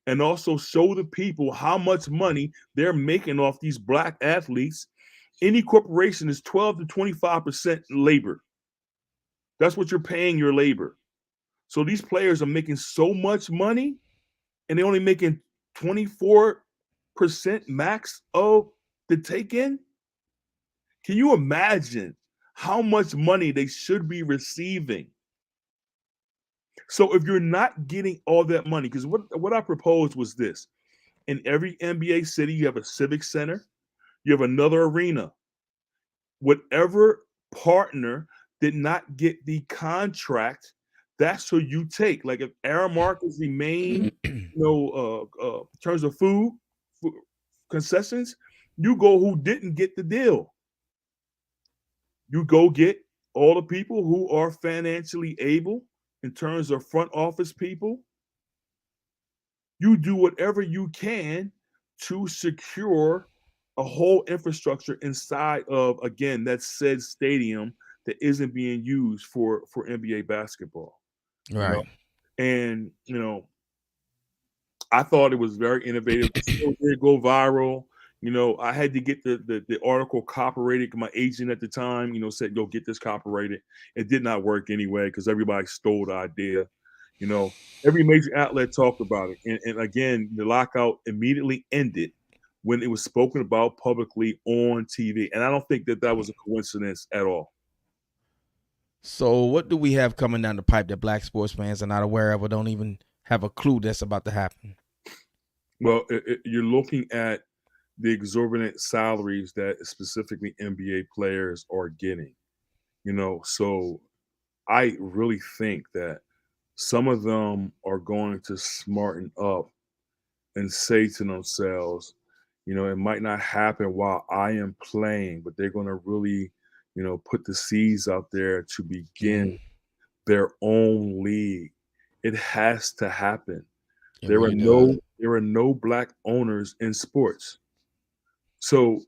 and also show the people how much money they're making off these black athletes, any corporation is 12 to 25% labor. That's what you're paying your labor. So these players are making so much money and they're only making 24% max of the take-in. Can you imagine how much money they should be receiving? So if you're not getting all that money, because what I proposed was this: in every NBA city, you have a civic center, you have another arena. Whatever partner did not get the contract, that's who you take. Like if Aramark is the main, in terms of food concessions, you go who didn't get the deal. You go get all the people who are financially able in terms of front office people. You do whatever you can to secure a whole infrastructure inside of, again, that said stadium that isn't being used for NBA basketball. Right. And, I thought it was very innovative. It still did go viral. I had to get the article copyrighted. My agent at the time, said, go get this copyrighted. It did not work anyway because everybody stole the idea. Every major outlet talked about it. And again, the lockout immediately ended when it was spoken about publicly on TV. And I don't think that was a coincidence at all. So what do we have coming down the pipe that black sports fans are not aware of or don't even have a clue that's about to happen? Well, you're looking at the exorbitant salaries that specifically NBA players are getting. So I really think that some of them are going to smarten up and say to themselves, it might not happen while I am playing, but they're going to really, put the seeds out there to begin their own league. It has to happen. There are no black owners in sports. So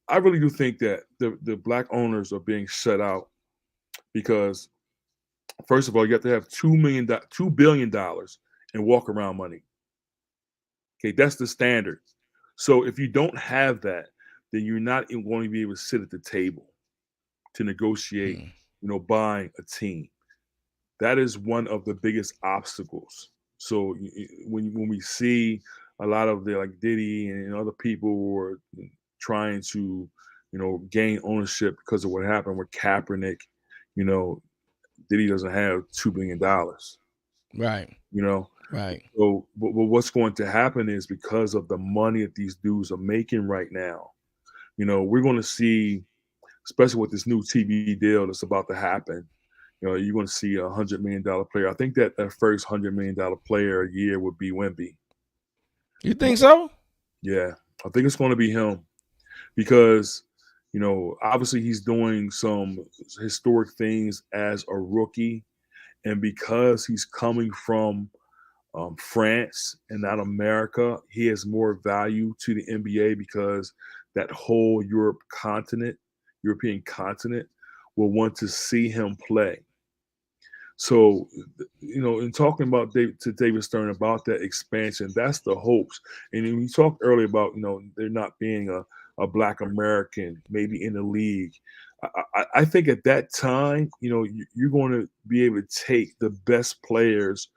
I really do think that the black owners are being shut out because, first of all, you have to have $2 billion in walk around money. Okay, that's the standard. So if you don't have that, then you're not going to be able to sit at the table to negotiate, buying a team. That is one of the biggest obstacles. So when we see a lot of the like Diddy and other people who are trying to, gain ownership because of what happened with Kaepernick, Diddy doesn't have $2 billion. Right. You know, Right. so but what's going to happen is because of the money that these dudes are making right now. We're going to see, especially with this new TV deal that's about to happen. You're going to see $100 million player. I think that first $100 million player a year would be Wemby. You think so? Yeah, I think it's going to be him because, obviously he's doing some historic things as a rookie, and because he's coming from France and not America, he has more value to the NBA because that whole European continent, will want to see him play. So, in talking about to David Stern about that expansion, that's the hopes. And we talked earlier about, there not being a Black American maybe in the league. I think at that time, you're going to be able to take the best players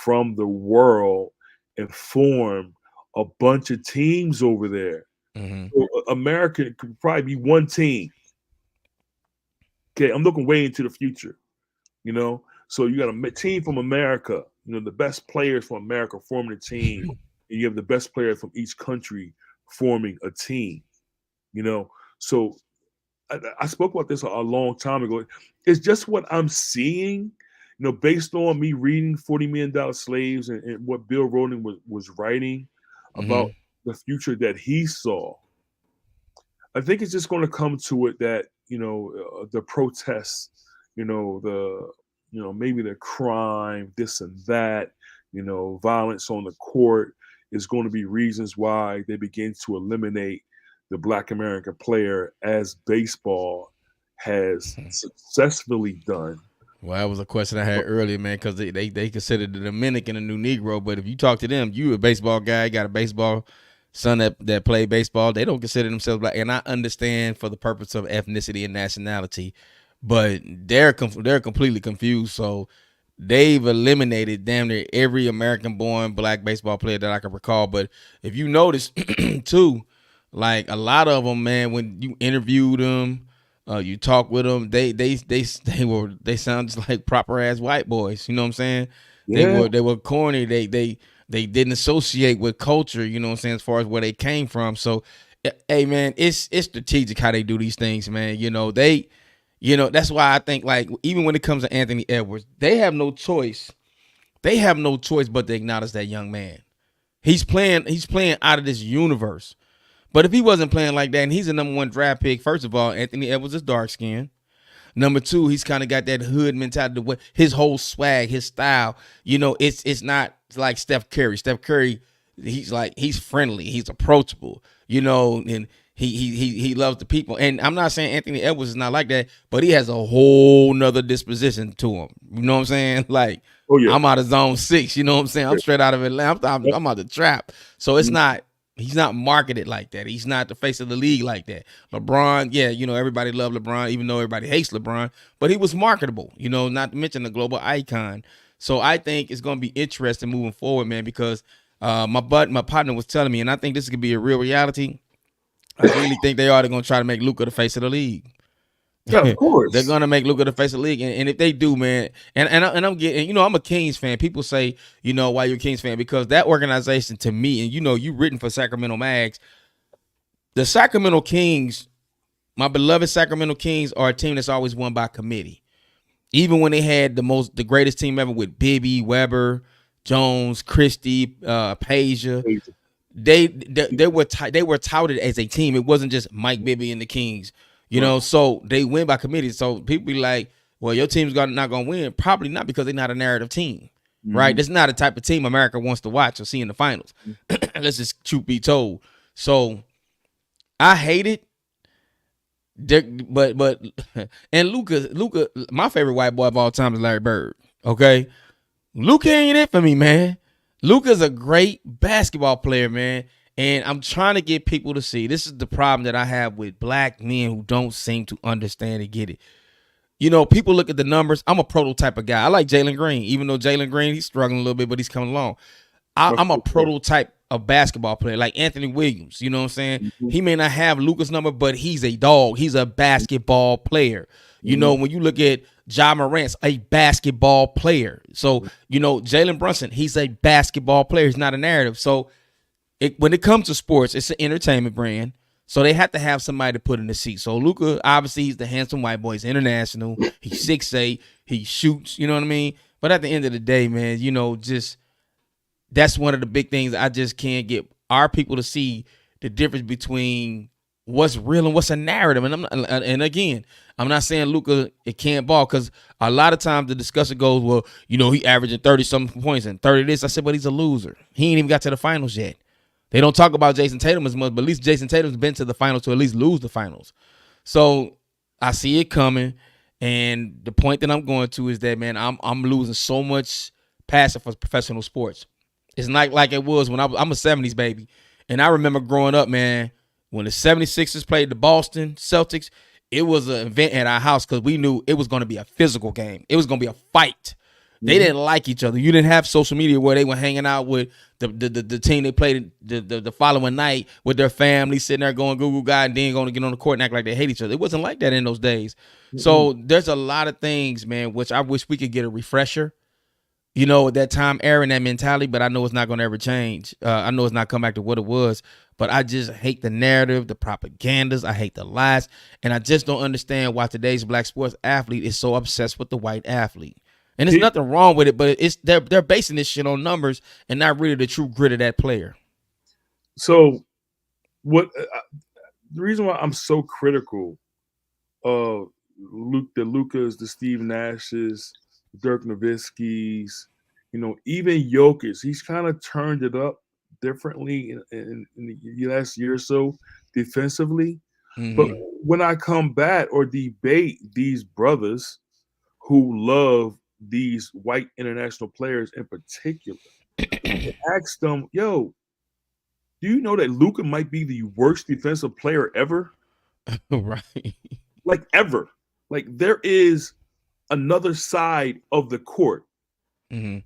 from the world and form a bunch of teams over there. Mm-hmm. So America could probably be one team. Okay, I'm looking way into the future, So you got a team from America, the best players from America forming a team. And you have the best players from each country forming a team, So I spoke about this a long time ago. It's just what I'm seeing, based on me reading $40 Million Slaves and what Bill Rowling was writing about the future that he saw. I think it's just going to come to it that, the protests, maybe the crime, this and that, violence on the court is going to be reasons why they begin to eliminate the Black American player, as baseball has successfully done. Well, that was a question I had earlier, man, because they consider the Dominican a new Negro. But if you talk to them, you a baseball guy, got a baseball son that play baseball, they don't consider themselves Black. And I understand for the purpose of ethnicity and nationality, but they're completely confused. So they've eliminated damn near every American-born Black baseball player that I can recall. But if you notice, too, like a lot of them, man, when you interview them, you talk with them, they sound just like proper ass white boys. You know what I'm saying? Yeah. They were corny. They didn't associate with culture. You know what I'm saying? As far as where they came from. So, hey man, it's strategic how they do these things, man. That's why I think, like, even when it comes to Anthony Edwards, they have no choice. They have no choice but to acknowledge that young man. He's playing out of this universe. But if he wasn't playing like that, and he's a number 1 draft pick, first of all, Anthony Edwards is dark skinned. Number 2, he's kind of got that hood mentality. His whole swag, his style, it's not like Steph Curry. Steph Curry, he's friendly, he's approachable, and he loves the people. And I'm not saying Anthony Edwards is not like that, but he has a whole nother disposition to him. You know what I'm saying? Like, oh, yeah. I'm out of zone 6. You know what I'm saying? I'm straight out of Atlanta. I'm out the trap. So it's not. He's not marketed like that. He's not the face of the league like that. LeBron, yeah, everybody loved LeBron, even though everybody hates LeBron, but he was marketable, not to mention the global icon. So I think it's going to be interesting moving forward, man, because my partner was telling me, and I think this could be a real reality. I really think they are going to try to make Luka the face of the league. Yeah, of course. They're gonna make Luka the face of the league, and if they do, man, and I'm getting, I'm a Kings fan. People say, why you're a Kings fan, because that organization, to me, and you've written for Sacramento Mags, the Sacramento Kings, my beloved Sacramento Kings, are a team that's always won by committee. Even when they had the greatest team ever with Bibby, Weber, Jones, Christie, Peja, they were touted as a team. It wasn't just Mike Bibby and the Kings. So they win by committee. So people be like, well, your team's not going to win. Probably not, because they're not a narrative team, right? That's not the type of team America wants to watch or see in the finals. Let's just truth be told. So I hate it. But and Luka, my favorite white boy of all time is Larry Bird. Okay, Luka ain't it for me, man. Luka's a great basketball player, man. And I'm trying to get people to see, this is the problem that I have with Black men who don't seem to understand and get it. People look at the numbers. I'm a prototype of guy. I like Jalen Green, even though Jalen Green, he's struggling a little bit, but he's coming along. I'm a prototype of basketball player, like Anthony Williams. You know what I'm saying? Mm-hmm. He may not have Luka's number, but he's a dog. He's a basketball player. When you look at Ja Morant's a basketball player. So, Jalen Brunson, he's a basketball player. He's not a narrative. So when it comes to sports, it's an entertainment brand. So they have to have somebody to put in the seat. So Luka, obviously, he's the handsome white boy. He's international. He's 6'8". He shoots. You know what I mean? But at the end of the day, man, just that's one of the big things. I just can't get our people to see the difference between what's real and what's a narrative. And again, I'm not saying Luka it can't ball, because a lot of times the discussion goes, well, he averaging 30-something points and 30 this. I said, but he's a loser. He ain't even got to the finals yet. They don't talk about Jason Tatum as much, but at least Jason Tatum's been to the finals to at least lose the finals. So I see it coming, and the point that I'm going to is that, man, I'm losing so much passion for professional sports. It's not like it was when I'm a 70s baby, and I remember growing up, man, when the 76ers played the Boston Celtics, it was an event at our house because we knew it was going to be a physical game. It was going to be a fight. They didn't like each other. You didn't have social media where they were hanging out with the team they played the following night with their family, sitting there going Google God, and then going to get on the court and act like they hate each other. It wasn't like that in those days. So there's a lot of things, man, which I wish we could get a refresher. At that time era and that mentality, but I know it's not going to ever change. I know it's not come back to what it was, but I just hate the narrative, the propagandas. I hate the lies, and I just don't understand why today's black sports athlete is so obsessed with the white athlete. And there's nothing wrong with it, but they're basing this shit on numbers and not really the true grit of that player. So, the reason why I'm so critical of the Lukas, the Steve Nashes, Dirk Nowitzki's, even Jokic, he's kind of turned it up differently in the last year or so defensively. But when I combat or debate these brothers who love these white international players in particular, ask them, yo, do you know that Luka might be the worst defensive player ever? Right. Like ever. Like there is another side of the court. And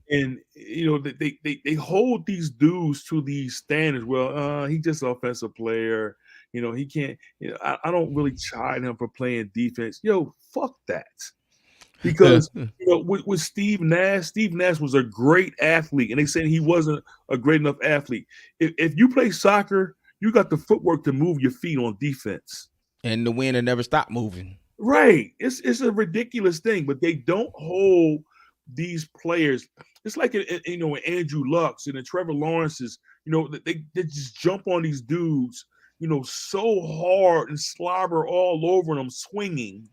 they hold these dudes to these standards. Well, he's just an offensive player. He can't. I don't really chide him for playing defense. Yo, fuck that. Because with Steve Nash was a great athlete, and they said he wasn't a great enough athlete. If you play soccer, you got the footwork to move your feet on defense, and the wind will never stop moving. Right, it's a ridiculous thing, but they don't hold these players. It's like in Andrew Luck's and Trevor Lawrence's. They just jump on these dudes, so hard and slobber all over them, swinging,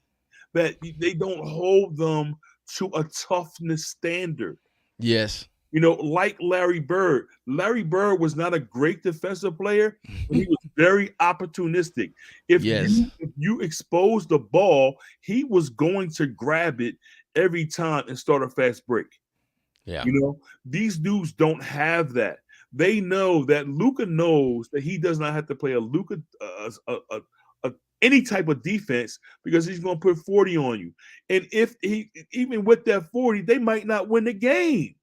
that they don't hold them to a toughness standard. Yes. Like Larry Bird. Larry Bird was not a great defensive player, but he was very opportunistic. If you expose the ball, he was going to grab it every time and start a fast break. Yeah. These dudes don't have that. They know that Luka knows that he does not have to play any type of defense because he's going to put 40 on you. And if even with that 40, they might not win the game.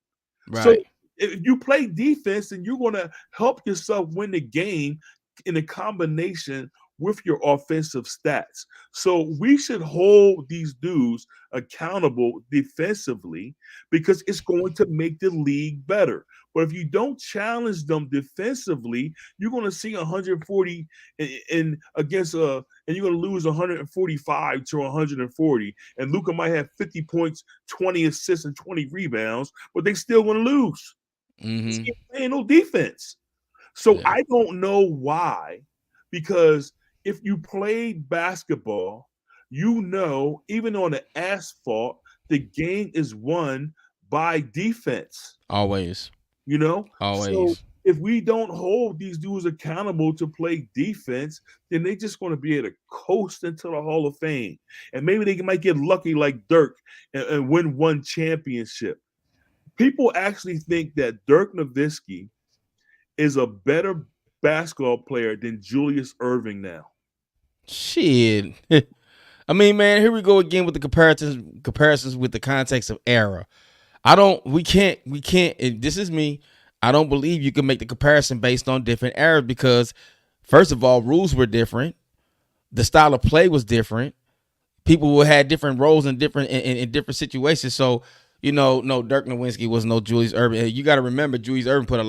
Right. So if you play defense, then you're going to help yourself win the game in a combination with your offensive stats. So we should hold these dudes accountable defensively because it's going to make the league better. But if you don't challenge them defensively, you're going to see 140 and you're going to lose 145 to 140. And Luka might have 50 points, 20 assists, and 20 rebounds, but they still going to lose. He's playing no defense. So I don't know why, because if you played basketball, even on the asphalt, the game is won by defense. Always. Always. So if we don't hold these dudes accountable to play defense, then they're just going to be able to coast into the Hall of Fame. And maybe they might get lucky like Dirk and win one championship. People actually think that Dirk Nowitzki is a better basketball player than Julius Erving now. Shit. I mean, man, here we go again with the comparisons with the context of era. We can't, this is me. I don't believe you can make the comparison based on different eras because, first of all, rules were different. The style of play was different. people will have different roles in different situations. So, no, Dirk Nowitzki was no Julius Erving. You got to remember, Julius Erving put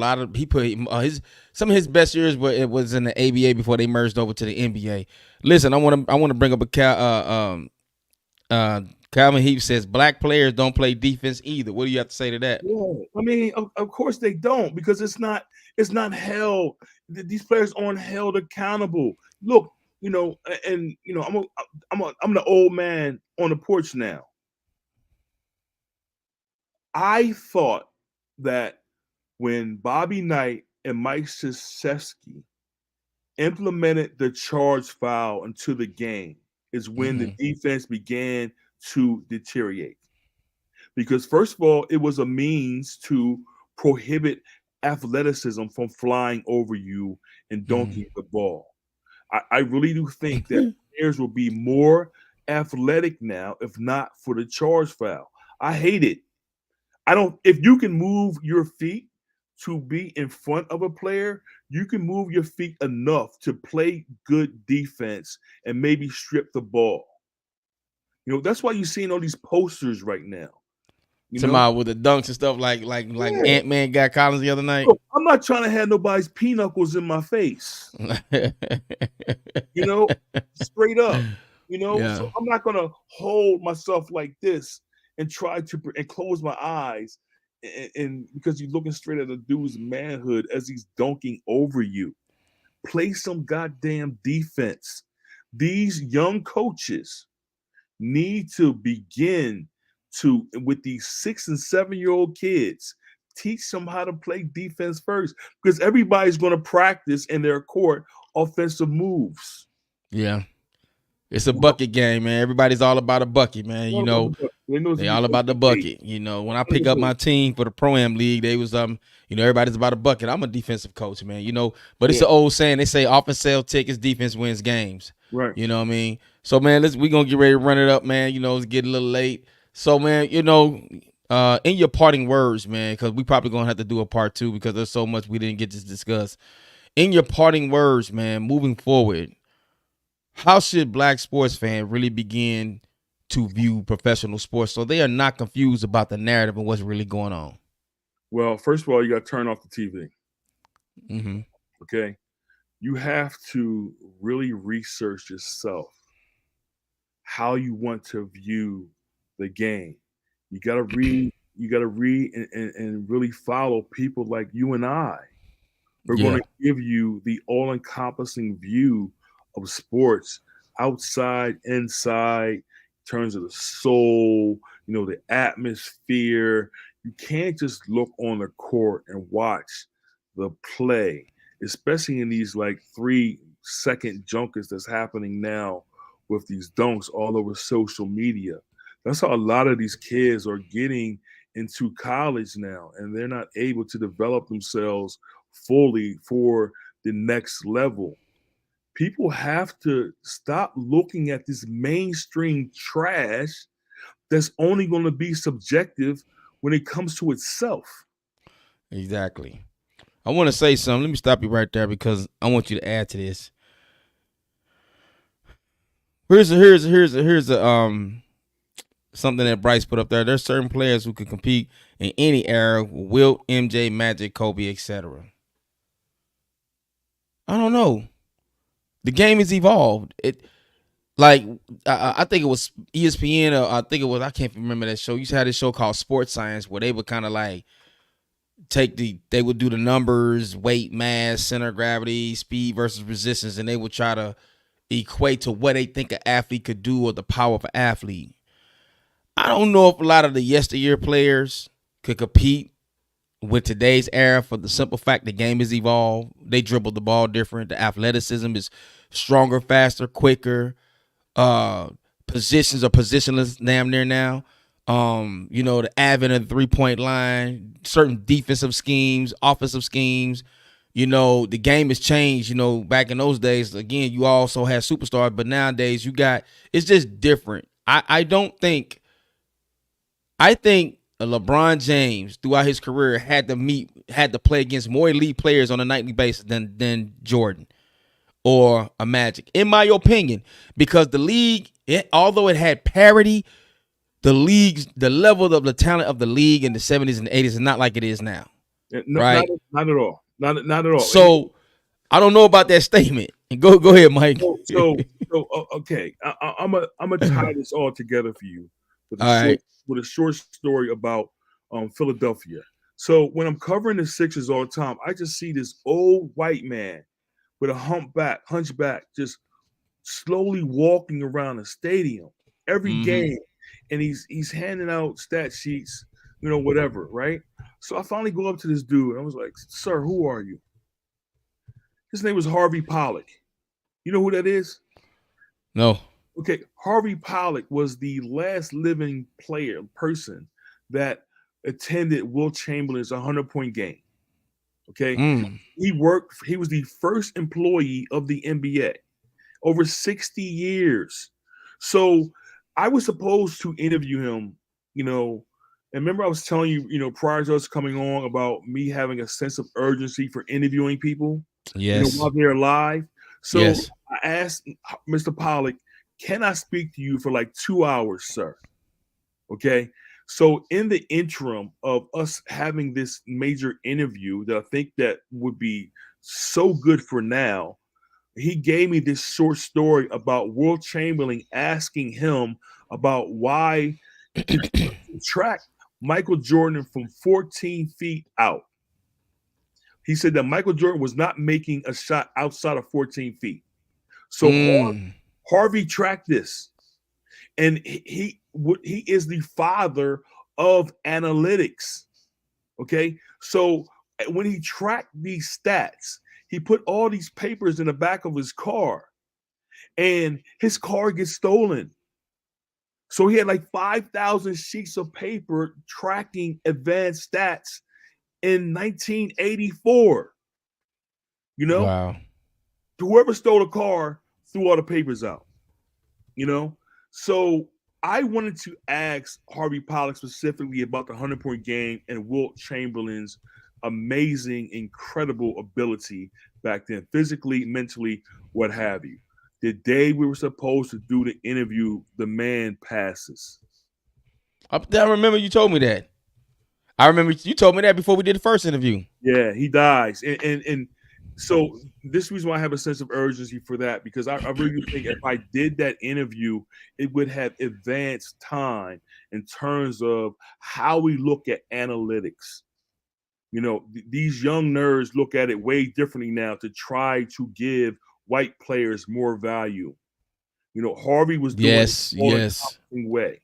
some of his best years, but it was in the ABA before they merged over to the NBA. Listen, I want to bring up Calvin Heap says black players don't play defense either. What do you have to say to that? Yeah, I mean, of course they don't, because it's not held. These players aren't held accountable. Look, I'm the old man on the porch now. I thought that when Bobby Knight and Mike Krzyzewski implemented the charge foul into the game is when the defense began to deteriorate. Because first of all, it was a means to prohibit athleticism from flying over you and dunking the ball. I really do think that players will be more athletic now, if not for the charge foul. I hate it. If you can move your feet to be in front of a player, you can move your feet enough to play good defense and maybe strip the ball. That's why you're seeing all these posters right now. Somebody with the dunks and stuff like Ant-Man got Collins the other night. Look, I'm not trying to have nobody's pinocchles in my face. Straight up. Yeah. So I'm not gonna hold myself like this and try to close my eyes, and because you're looking straight at a dude's manhood as he's dunking over you. Play some goddamn defense. These young coaches need to begin to, with these 6 and 7-year-old kids, teach them how to play defense first, because everybody's going to practice in their court offensive moves. Yeah. It's a bucket game, man. Everybody's all about a bucket, man. They all about the bucket. When I pick up my team for the Pro-Am League, they was everybody's about a bucket. I'm a defensive coach, man. But it's an old saying. They say offense sells tickets, defense wins games. Right. You know what I mean? So, man, we're gonna get ready to run it up, man. It's getting a little late. So, man, in your parting words, man, because we probably gonna have to do a part 2 because there's so much we didn't get to discuss. In your parting words, man, moving forward, how should black sports fans really begin to view professional sports so they are not confused about the narrative and what's really going on? Well, first of all, you got to turn off the TV. Mm-hmm. Okay? You have to really research yourself how you want to view the game. You got to read. You got to read and really follow people like you and I. We're going to give you the all-encompassing view of sports, outside, inside, in terms of the soul, the atmosphere. You can't just look on the court and watch the play, especially in these 3-second junkets that's happening now with these dunks all over social media. That's how a lot of these kids are getting into college now, and they're not able to develop themselves fully for the next level. People have to stop looking at this mainstream trash that's only going to be subjective when it comes to itself. Exactly. I want to say something. Let me stop you right there because I want you to add to this. Here's something that Bryce put up there. There's certain players who can compete in any era: Wilt, MJ, Magic, Kobe, etc. I don't know. The game has evolved. I think it was ESPN, or I can't remember that show. You used to have this show called Sports Science where they would kind of they would do the numbers, weight, mass, center of gravity, speed versus resistance, and they would try to equate to what they think an athlete could do or the power of an athlete. I don't know if a lot of the yesteryear players could compete with today's era for the simple fact the game has evolved. They dribble the ball different. The athleticism is stronger, faster, quicker. Positions are positionless damn near now. The advent of the 3-point line, certain defensive schemes, offensive schemes. The game has changed. Back in those days, again, you also had superstars, but nowadays it's just different. I think LeBron James throughout his career had to play against more elite players on a nightly basis than Jordan or a Magic, in my opinion, because the league although it had parity, the level of the talent of the league in the 70s and 80s is not like it is now. Right? Not at all. Not at all. So I don't know about that statement. Go ahead, Mike. Okay. I'm gonna tie this all together for you with a short story about Philadelphia. So when I'm covering the Sixers all the time, I just see this old white man with a hunchback, just slowly walking around the stadium every game, and he's handing out stat sheets, whatever, right? So I finally go up to this dude, and I was like, "Sir, who are you?" His name was Harvey Pollack. You know who that is? No. Okay, Harvey Pollack was the last living person that attended Wilt Chamberlain's 100-point game. Okay, he was the first employee of the NBA over 60 years. So I was supposed to interview him, and remember I was telling you, prior to us coming on about me having a sense of urgency for interviewing people, while they're alive. So I asked Mr. Pollack, can I speak to you for like 2 hours, sir? Okay. So in the interim of us having this major interview that I think that would be so good for now, he gave me this short story about Wilt Chamberlain asking him about why to track Michael Jordan from 14 feet out. He said that Michael Jordan was not making a shot outside of 14 feet. So Harvey tracked this. And he is the father of analytics. Okay. So when he tracked these stats, he put all these papers in the back of his car, and his car gets stolen. So he had like 5,000 sheets of paper tracking advanced stats in 1984. Wow. Whoever stole the car threw all the papers out. So I wanted to ask Harvey Pollack specifically about the 100-point game and Wilt Chamberlain's amazing, incredible ability back then, physically, mentally, what have you. The day we were supposed to do the interview, the man passes. I remember you told me that. I remember you told me that before we did the first interview. Yeah, he dies. And so this is the reason why I have a sense of urgency for that, because I really think if I did that interview, it would have advanced time in terms of how we look at analytics. These young nerds look at it way differently now to try to give white players more value. Harvey was doing it in a way.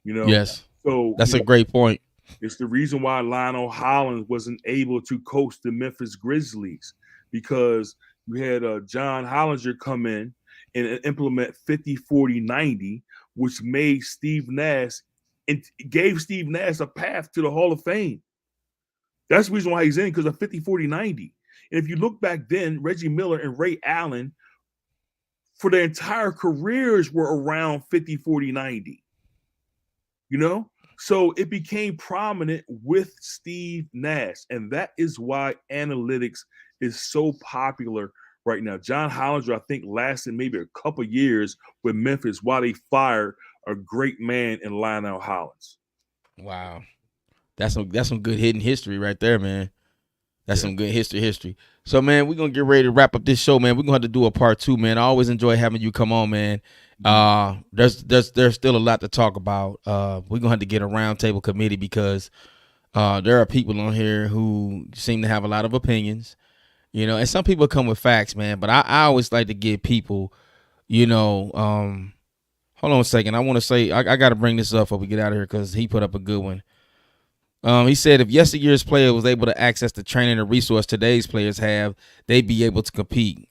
Yes. So that's a great point. It's the reason why Lionel Hollins wasn't able to coach the Memphis Grizzlies, because you had John Hollinger come in and implement 50-40-90, which made Steve Nash and gave Steve Nash a path to the Hall of Fame. That's the reason why he's in, because of 50-40-90. And if you look back then, Reggie Miller and Ray Allen, for their entire careers, were around 50-40-90. So it became prominent with Steve Nash, and that is why analytics is so popular right now. John Hollinger, I think, lasted maybe a couple years with Memphis while they fired a great man in Lionel Hollins. Wow. That's some good hidden history right there, man. That's some good history. So, man, we're going to get ready to wrap up this show, man. We're going to have to do a part 2, man. I always enjoy having you come on, man. There's still a lot to talk about. We're going to have to get a roundtable committee, because there are people on here who seem to have a lot of opinions, and some people come with facts, man. But I always like to give people, hold on a second. I want to say, I got to bring this up before we get out of here, because he put up a good one. He said, if yesteryear's player was able to access the training and resource today's players have, they'd be able to compete.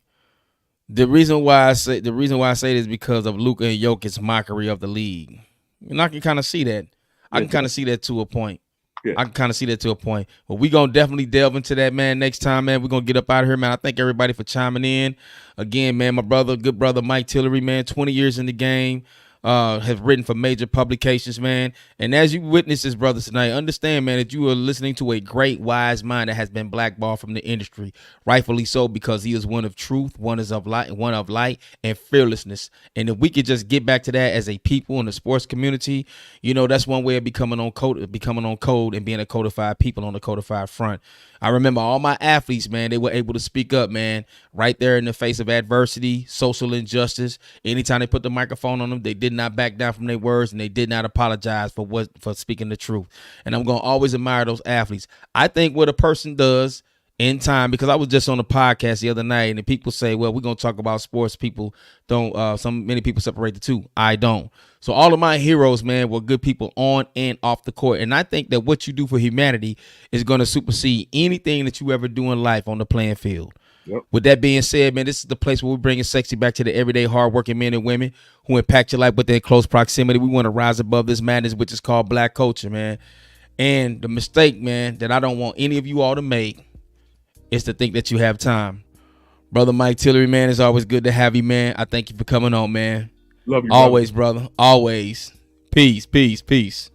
The reason why I say this is because of Luka and Jokic's mockery of the league. And I can kind of see that. I can kind of see that to a point. Yeah. I can kind of see that to a point. But we're going to definitely delve into that, man, next time, man. We're going to get up out of here, man. I thank everybody for chiming in. Again, man, my good brother, Mike Tillery, man, 20 years in the game. have written for major publications, man. And as you witness this, brother, tonight, understand, man, that you are listening to a great, wise mind that has been blackballed from the industry, rightfully so, because he is one of truth, one of light, and fearlessness. And if we could just get back to that as a people in the sports community, you know, that's one way of becoming on code and being a codified people on the codified front. I remember all my athletes, man, they were able to speak up, man, right there in the face of adversity, social injustice. Anytime they put the microphone on them, they did not back down from their words, and they did not apologize for speaking the truth. And I'm going to always admire those athletes. I think what a person does in time, because I was just on a podcast the other night, and the people say, well, we're going to talk about sports. People don't, many people separate the two. I don't. So all of my heroes, man, were good people on and off the court. And I think that what you do for humanity is going to supersede anything that you ever do in life on the playing field. Yep. With that being said, man, this is the place where we're bringing sexy back to the everyday hardworking men and women who impact your life with their close proximity. We want to rise above this madness, which is called black culture, man. And the mistake, man, that I don't want any of you all to make is to think that you have time. Brother Mike Tillery, man, it's always good to have you, man. I thank you for coming on, man. Love you, always, brother. Always. Peace, peace, peace.